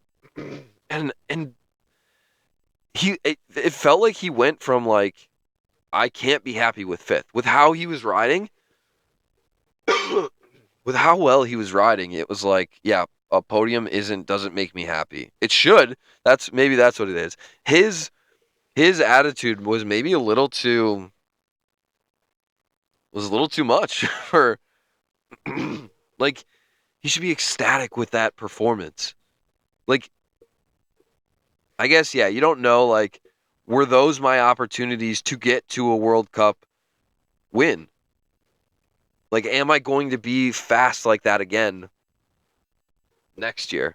And it felt like he went from like, I can't be happy with 5th. With how he was riding, with how well he was riding, it was like, yeah, a podium doesn't make me happy. It should. That's what it is. His attitude was maybe a little too much for like, he should be ecstatic with that performance. Like, I guess, yeah, you don't know, like, were those my opportunities to get to a World Cup win? Like, am I going to be fast like that again next year?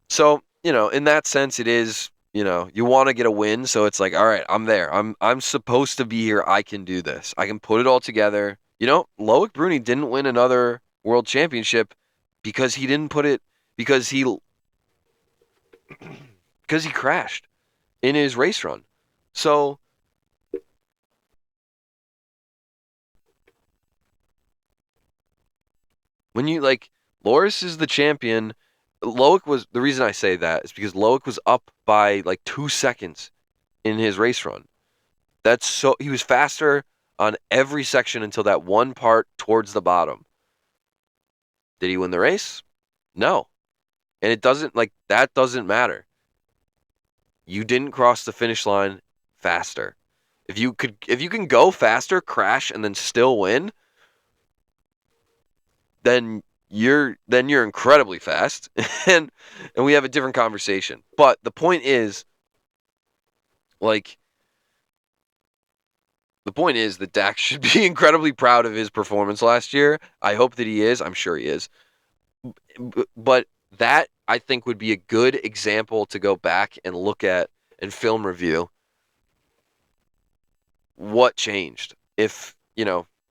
So, in that sense, it is, you want to get a win. So it's like, all right, I'm there. I'm supposed to be here. I can do this. I can put it all together. Loic Bruni didn't win another world championship because he didn't put it, because he crashed in his race run. So when you like, Loris is the champion. Loic was, the reason I say that is because Loic was up by like 2 seconds in his race run. He was faster on every section until that one part towards the bottom. Did he win the race? No. And that doesn't matter. You didn't cross the finish line faster. If you can go faster, crash, and then still win, then you're incredibly fast, and we have a different conversation. But the point is, like, that Dax should be incredibly proud of his performance last year. I hope that he is. I'm sure he is. But that, I think, would be a good example to go back and look at and film review what changed. If,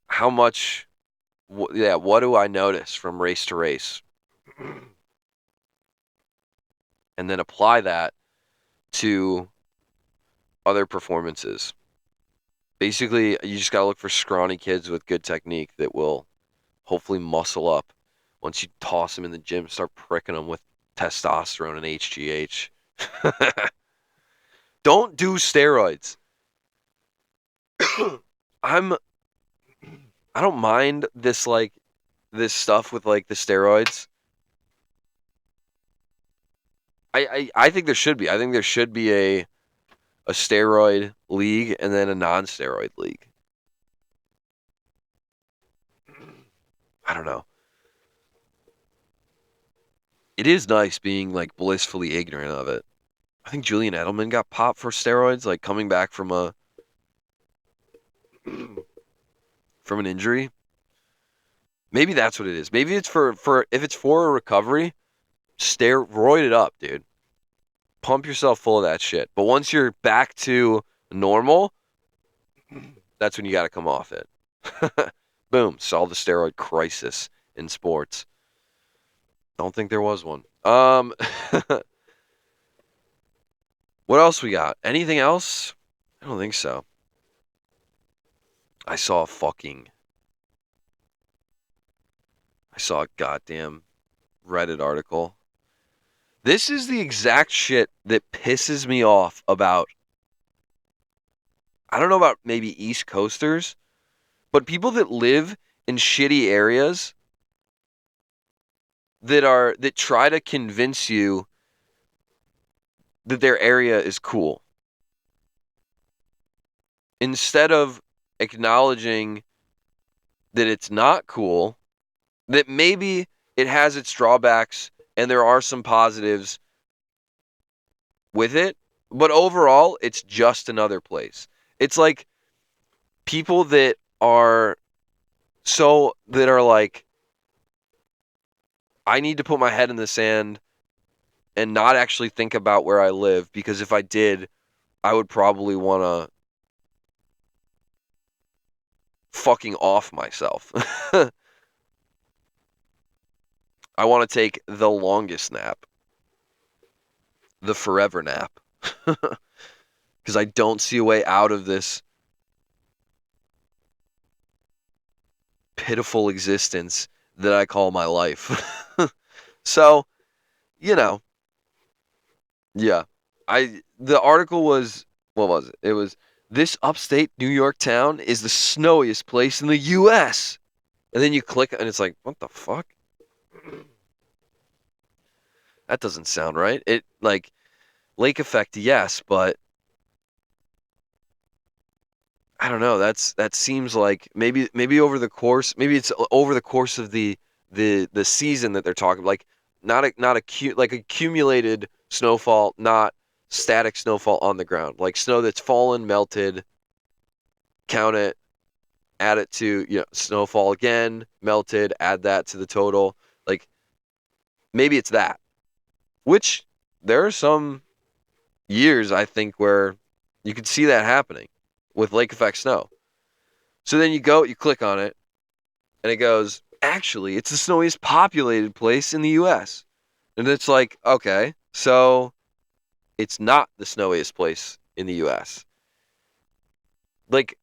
how much, what do I notice from race to race? And then apply that to other performances. Basically, you just got to look for scrawny kids with good technique that will hopefully muscle up once you toss them in the gym, start pricking them with testosterone and HGH. Don't do steroids. I don't mind this, like, this stuff with, like, the steroids. I think there should be. I think there should be a steroid league and then a non-steroid league. I don't know. It is nice being, like, blissfully ignorant of it. I think Julian Edelman got popped for steroids, like, coming back from an injury. Maybe that's what it is. Maybe it's for if it's for a recovery, steroid it up, dude. Pump yourself full of that shit. But once you're back to normal, that's when you got to come off it. Boom, solve the steroid crisis in sports. Don't think there was one. What else we got? Anything else? I don't think so. I saw a goddamn Reddit article. This is the exact shit that pisses me off about, I don't know about maybe East Coasters, but people that live in shitty areas that try to convince you that their area is cool, instead of acknowledging that it's not cool, that maybe it has its drawbacks and there are some positives with it, but overall, it's just another place. It's like people that are like, I need to put my head in the sand and not actually think about where I live, because if I did, I would probably want to fucking off myself. I want to take the longest nap, the forever nap, because I don't see a way out of this pitiful existence that I call my life. So, you know, yeah. The article was, what was it? It was, this upstate New York town is the snowiest place in the US. And then you click and it's like, what the fuck? That doesn't sound right. It, like, lake effect, yes, but I don't know. That seems like maybe over the course, maybe it's over the course of the season that they're talking, like like accumulated snowfall, not static snowfall on the ground, like snow that's fallen, melted, count it, add it to, snowfall again, melted, add that to the total. Like maybe it's that. Which there are some years I think where you could see that happening with lake effect snow. So then you click on it, and it goes, actually, it's the snowiest populated place in the US. And it's like, okay, so it's not the snowiest place in the US. Like,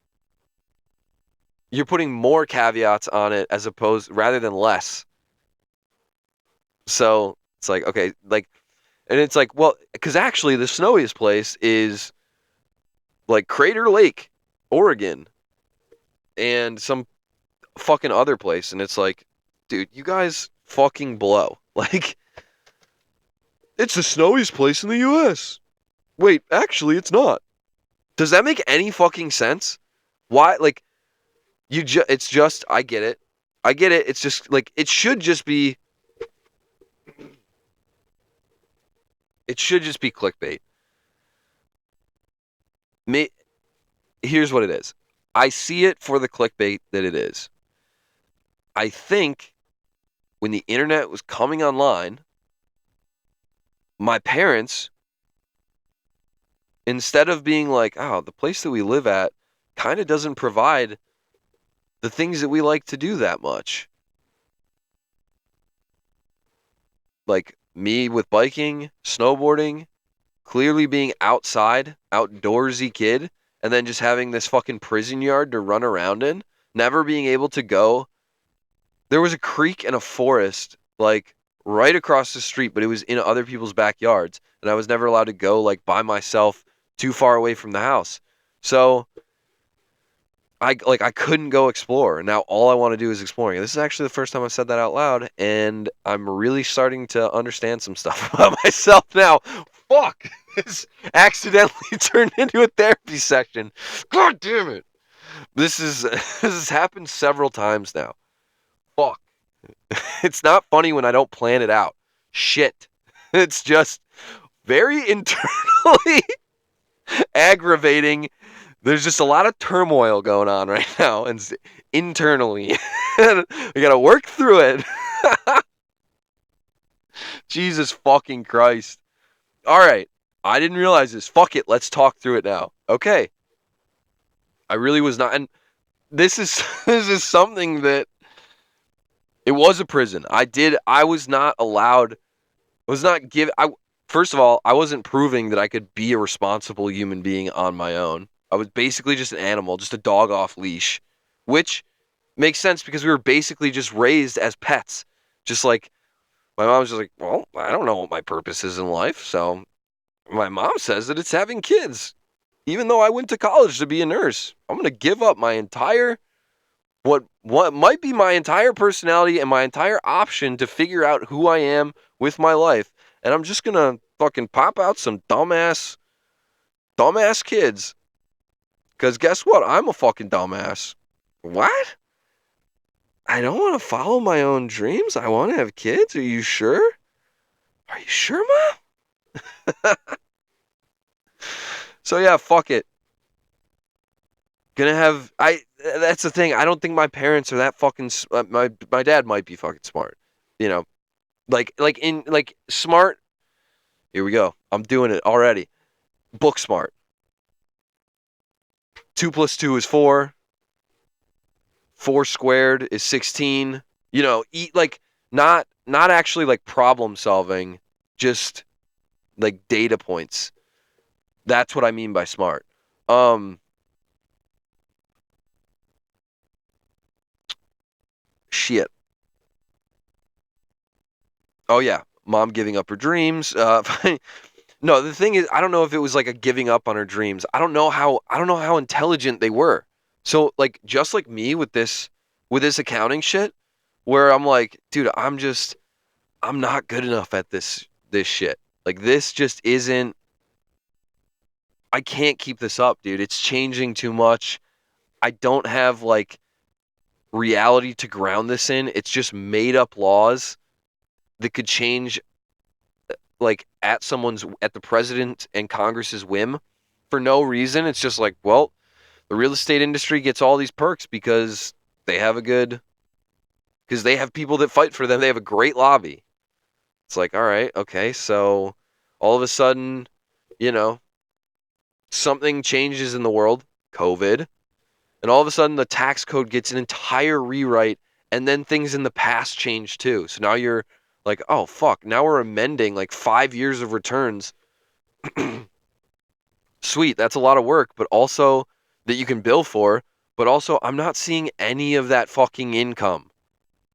you're putting more caveats on it as opposed, rather than less. So it's like, okay, like, and it's like, well, because actually the snowiest place is like Crater Lake, Oregon, and some fucking other place. And it's like, dude, you guys fucking blow. Like, it's the snowiest place in the US. Wait, actually, it's not. Does that make any fucking sense? Why, like, it's just, I get it. I get it. It's just, like, it should just be clickbait. Here's what it is. I see it for the clickbait that it is. I think when the internet was coming online, my parents, instead of being like, oh, the place that we live at kind of doesn't provide the things that we like to do that much. Like me with biking, snowboarding, clearly being outdoorsy kid, and then just having this fucking prison yard to run around in, never being able to go. There was a creek and a forest, like, right across the street, but it was in other people's backyards, and I was never allowed to go, like, by myself too far away from the house. So I couldn't go explore. And now all I want to do is exploring. This is actually the first time I've said that out loud, and I'm really starting to understand some stuff about myself now. Fuck! This accidentally turned into a therapy session. God damn it! This has happened several times now. Fuck. It's not funny when I don't plan it out. Shit. It's just very internally aggravating. There's just a lot of turmoil going on right now, and internally, we gotta work through it. Jesus fucking Christ! All right, I didn't realize this. Fuck it, let's talk through it now. Okay, I really was not, and this is this is something that it was a prison. I was not allowed. Was not given. First of all, I wasn't proving that I could be a responsible human being on my own. I was basically just an animal, just a dog off leash, which makes sense because we were basically just raised as pets. Just like my mom was just like, well, I don't know what my purpose is in life. So my mom says that it's having kids. Even though I went to college to be a nurse, I'm going to give up my entire, what might be my entire personality and my entire option to figure out who I am with my life. And I'm just going to fucking pop out some dumbass kids. Because guess what? I'm a fucking dumbass. What? I don't want to follow my own dreams. I want to have kids. Are you sure? Are you sure, Mom? So yeah, fuck it. That's the thing. I don't think my parents are that fucking, my dad might be fucking smart. You know, Like smart. Here we go. I'm doing it already. Book smart. 2 plus 2 is 4. 4 squared is 16. You know, not actually like problem solving, just like data points. That's what I mean by smart. Shit. Oh yeah, mom giving up her dreams. No, the thing is, I don't know if it was like a giving up on her dreams. I don't know how intelligent they were. So like just like me with this accounting shit, where I'm like, dude, I'm not good enough at this shit. Like this just isn't. I can't keep this up, dude. It's changing too much. I don't have like reality to ground this in. It's just made up laws that could change like at the president and Congress's whim for no reason. It's just like, well, the real estate industry gets all these perks because they have a good because they have people that fight for them. They have a great lobby. It's like, all right, okay, so all of a sudden, you know, something changes in the world, COVID, and all of a sudden the tax code gets an entire rewrite, and then things in the past change too. So now you're like, oh fuck, now we're amending like 5 years of returns. Sweet, that's a lot of work, but also that you can bill for, but also I'm not seeing any of that fucking income.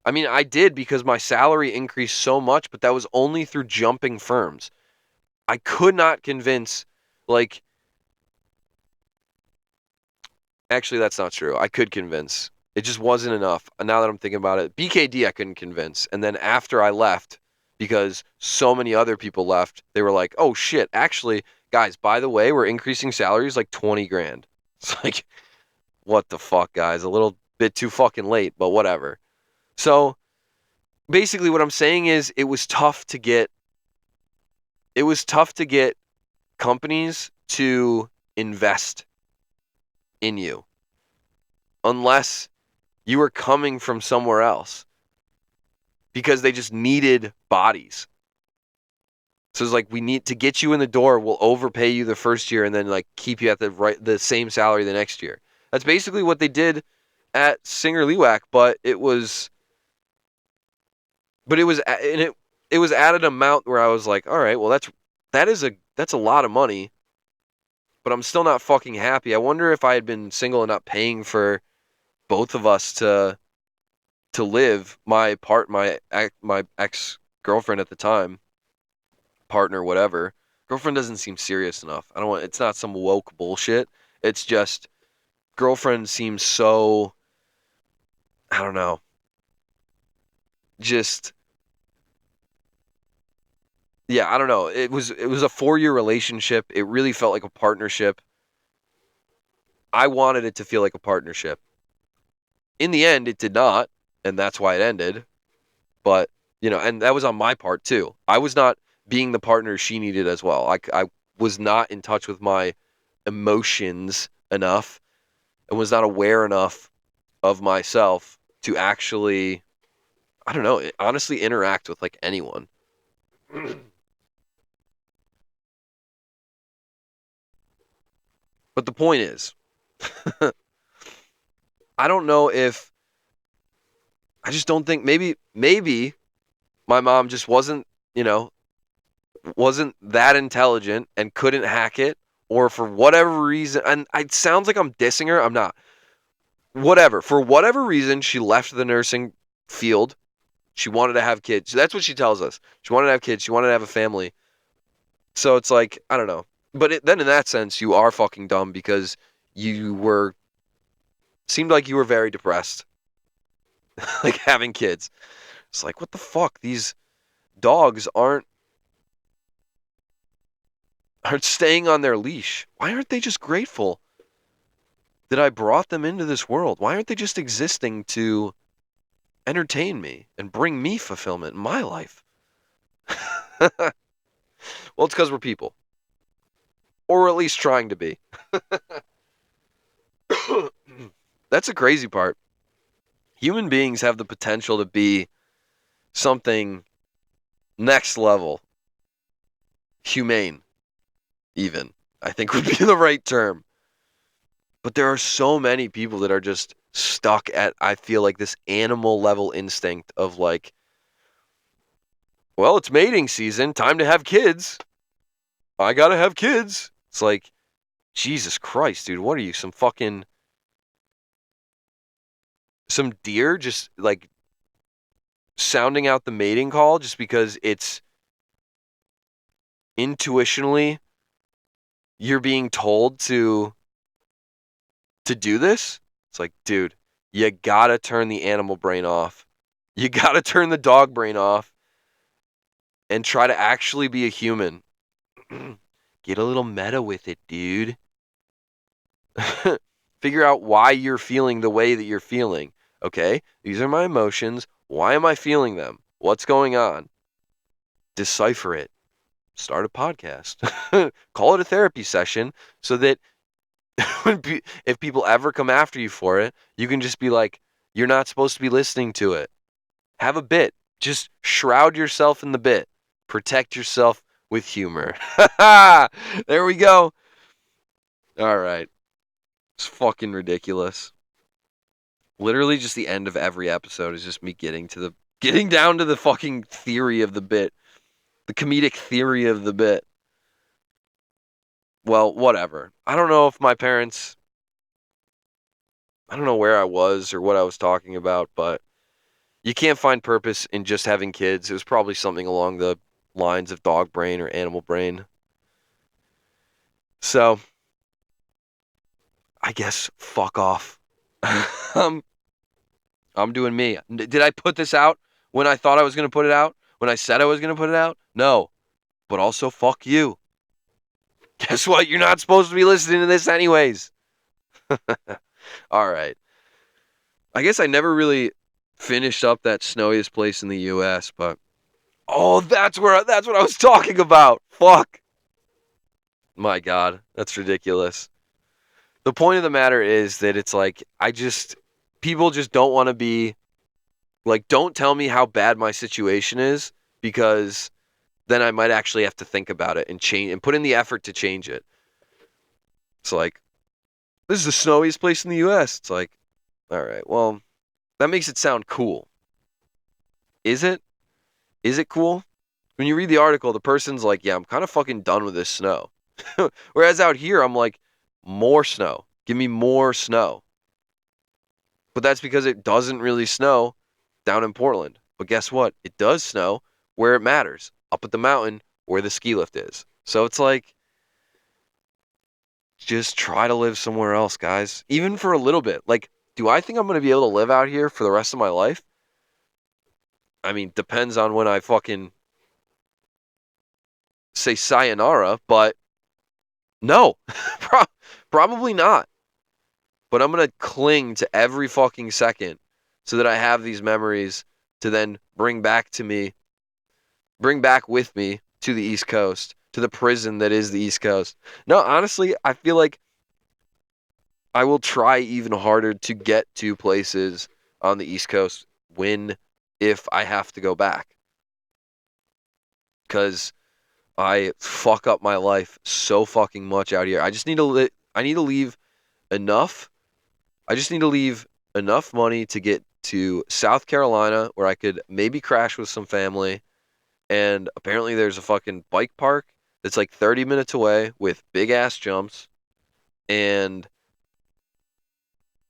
I mean, I did because my salary increased so much, but that was only through jumping firms. I could not convince, like, actually, that's not true. I could convince. It just wasn't enough. And now that I'm thinking about it, BKD I couldn't convince. And then after I left, because so many other people left, they were like, oh shit, actually, guys, by the way, we're increasing salaries like 20 grand. It's like, what the fuck, guys? A little bit too fucking late, but whatever. So basically what I'm saying is it was tough to get companies to invest in you unless you were coming from somewhere else because they just needed bodies. So it's like we need to get you in the door, we'll overpay you the first year and then like keep you at the same salary the next year. That's basically what they did at Singer Lewack, it was at an amount where I was like, all right, well that's a lot of money, but I'm still not fucking happy. I wonder if I had been single and not paying for both of us to live, my ex girlfriend at the time, partner, whatever. Girlfriend doesn't seem serious enough. I don't want. It's not some woke bullshit. It's just girlfriend seems so. I don't know. Just yeah, I don't know. It was a 4 year relationship. It really felt like a partnership. I wanted it to feel like a partnership. In the end, it did not, and that's why it ended. But and that was on my part too. I was not being the partner she needed as well. I was not in touch with my emotions enough and was not aware enough of myself to actually, I don't know, honestly interact with like anyone. But the point is, I don't know if I just don't think maybe my mom just wasn't that intelligent and couldn't hack it, or for whatever reason, and it sounds like I'm dissing her. I'm not. Whatever. For whatever reason, she left the nursing field. She wanted to have kids. That's what she tells us. She wanted to have kids. She wanted to have a family. So it's like, I don't know. But then in that sense, you are fucking dumb because you seemed like you were very depressed, like having kids. It's like, what the fuck? These dogs aren't staying on their leash. Why aren't they just grateful that I brought them into this world? Why aren't they just existing to entertain me and bring me fulfillment in my life? Well, it's because we're people, or at least trying to be. That's a crazy part. Human beings have the potential to be something Next level. Humane, even, I think would be the right term. But there are so many people that are just stuck at, I feel like, this animal level instinct of like, well, it's mating season, time to have kids. I gotta have kids. It's like, Jesus Christ, dude, what are you, some deer just like sounding out the mating call just because it's intuitionally you're being told to do this? It's like, dude, you gotta turn the animal brain off. You gotta turn the dog brain off and try to actually be a human. Get a little meta with it, dude. Figure out why you're feeling the way that you're feeling. Okay, these are my emotions. Why am I feeling them? What's going on? Decipher it. Start a podcast. Call it a therapy session so that if people ever come after you for it, you can just be like, you're not supposed to be listening to it. Have a bit. Just shroud yourself in the bit. Protect yourself with humor. There we go. All right. It's fucking ridiculous. Literally just the end of every episode is just me getting down to the fucking theory of the bit. The comedic theory of the bit. Well, whatever. I don't know if my parents, I don't know where I was or what I was talking about, but you can't find purpose in just having kids. It was probably something along the lines of dog brain or animal brain. So, I guess fuck off. I'm doing me. Did I put this out when I thought I was going to put it out? When I said I was going to put it out? No. But also, fuck you. Guess what? You're not supposed to be listening to this anyways. All right. I guess I never really finished up that snowiest place in the U.S., but oh, that's what I was talking about. Fuck. My God, that's ridiculous. The point of the matter is that it's like, people just don't want to be, like, don't tell me how bad my situation is, because then I might actually have to think about it and change and put in the effort to change it. It's like, this is the snowiest place in the U.S. It's like, all right, well, that makes it sound cool. Is it? Is it cool? When you read the article, the person's like, yeah, I'm kind of fucking done with this snow. Whereas out here, I'm like, more snow. Give me more snow. But that's because it doesn't really snow down in Portland. But guess what? It does snow where it matters, up at the mountain where the ski lift is. So it's like, just try to live somewhere else, guys. Even for a little bit. Like, do I think I'm going to be able to live out here for the rest of my life? I mean, depends on when I fucking say sayonara, but no, probably not. But I'm going to cling to every fucking second so that I have these memories to then bring back with me to the East Coast, to the prison that is the East Coast. No, honestly, I feel like I will try even harder to get to places on the East Coast if I have to go back. Because I fuck up my life so fucking much out here. I just need to leave enough. I just need to leave enough money to get to South Carolina where I could maybe crash with some family. And apparently there's a fucking bike park that's like 30 minutes away with big ass jumps. And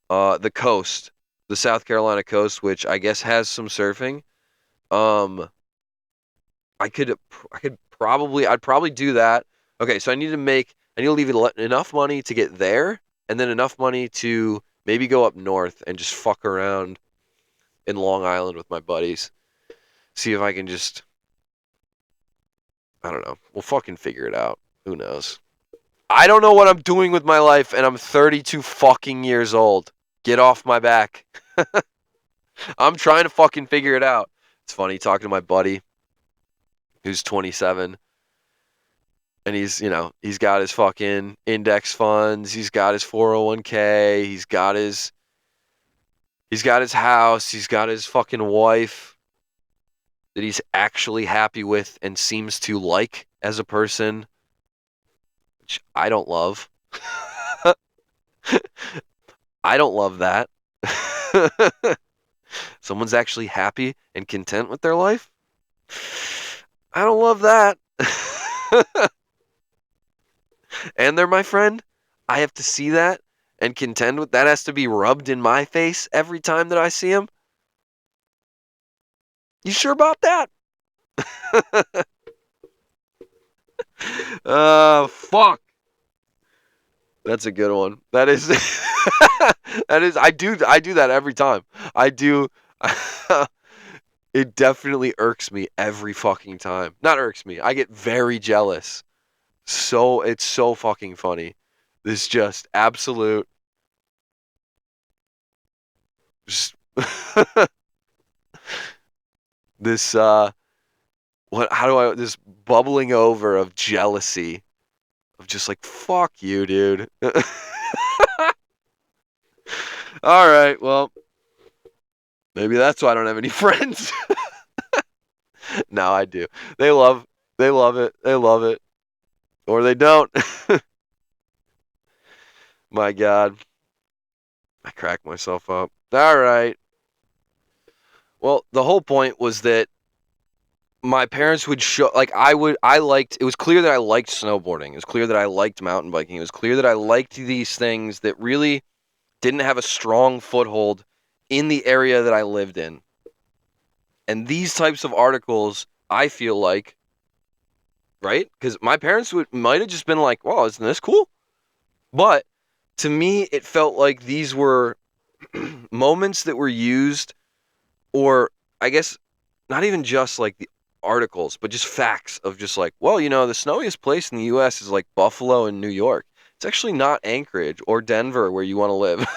the coast, the South Carolina coast, which I guess has some surfing. I'd probably do that. Okay, so I need to leave enough money to get there, and then enough money to maybe go up north and just fuck around in Long Island with my buddies. See if I can just, I don't know. We'll fucking figure it out. Who knows? I don't know what I'm doing with my life, and I'm 32 fucking years old. Get off my back. I'm trying to fucking figure it out. It's funny talking to my buddy who's 27, and he's got his fucking index funds, he's got his 401k, he's got his house, he's got his fucking wife, that he's actually happy with and seems to like as a person, which I don't love. I don't love that. Someone's actually happy and content with their life. I don't love that. And they're my friend. I have to see that and contend with that. Has to be rubbed in my face every time that I see him. You sure about that? Fuck. That's a good one. That is that is I do that every time. I do it definitely irks me every fucking time. Not irks me. I get very jealous. So it's so fucking funny. This just absolute just this this bubbling over of jealousy of just like fuck you, dude. All right, well, maybe that's why I don't have any friends. No, I do. They love it. They love it. Or they don't. My God. I cracked myself up. All right. Well, the whole point was that my parents would show, like, it was clear that I liked snowboarding. It was clear that I liked mountain biking. It was clear that I liked these things that really didn't have a strong foothold in the area that I lived in. And these types of articles, I feel like, right? Because my parents might have just been like, wow, isn't this cool? But to me, it felt like these were moments that were used, or I guess not even just like the articles, but just facts of just like, well, the snowiest place in the U.S. is like Buffalo and New York. It's actually not Anchorage or Denver where you want to live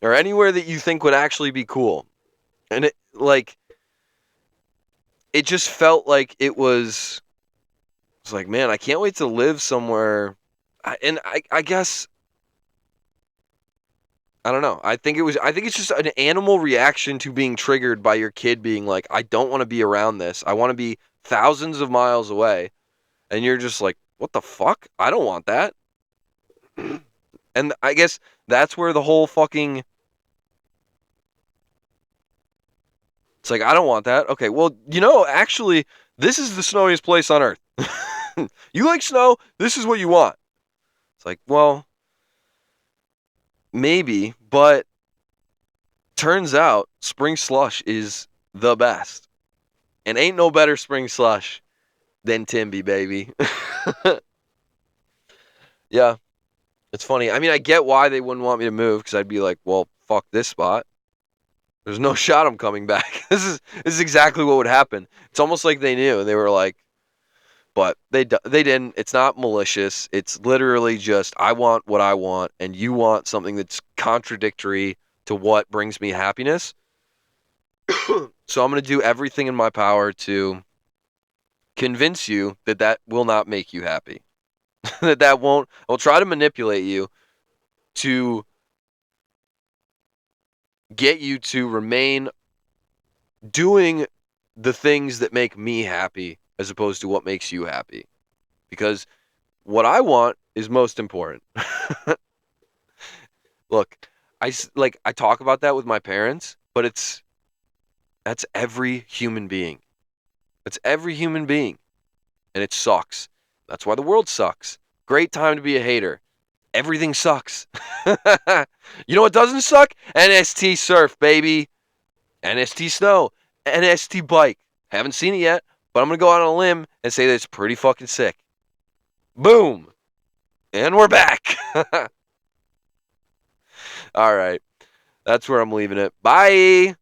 or anywhere that you think would actually be cool. And it just felt like it's like, man, I can't wait to live somewhere. I guess, I don't know. I think it's just an animal reaction to being triggered by your kid being like, I don't want to be around this. I want to be thousands of miles away. And you're just like, what the fuck? I don't want that. And I guess that's where the whole fucking, it's like, I don't want that. Okay, well, actually, this is the snowiest place on earth. You like snow? This is what you want. It's like, well, maybe, but turns out spring slush is the best. And ain't no better spring slush than Timby, baby. Yeah, it's funny. I mean, I get why they wouldn't want me to move, because I'd be like, well, fuck this spot. There's no shot I'm coming back. This is exactly what would happen. It's almost like they knew. They were like, but they didn't. It's not malicious. It's literally just, I want what I want, and you want something that's contradictory to what brings me happiness. So I'm going to do everything in my power to convince you that will not make you happy. that won't. I'll try to manipulate you to get you to remain doing the things that make me happy as opposed to what makes you happy. Because what I want is most important. Look, I talk about that with my parents, but that's every human being. That's every human being. And it sucks. That's why the world sucks. Great time to be a hater. Everything sucks. You know what doesn't suck? NST surf, baby. NST snow. NST bike. Haven't seen it yet, but I'm going to go out on a limb and say that it's pretty fucking sick. Boom. And we're back. All right. That's where I'm leaving it. Bye.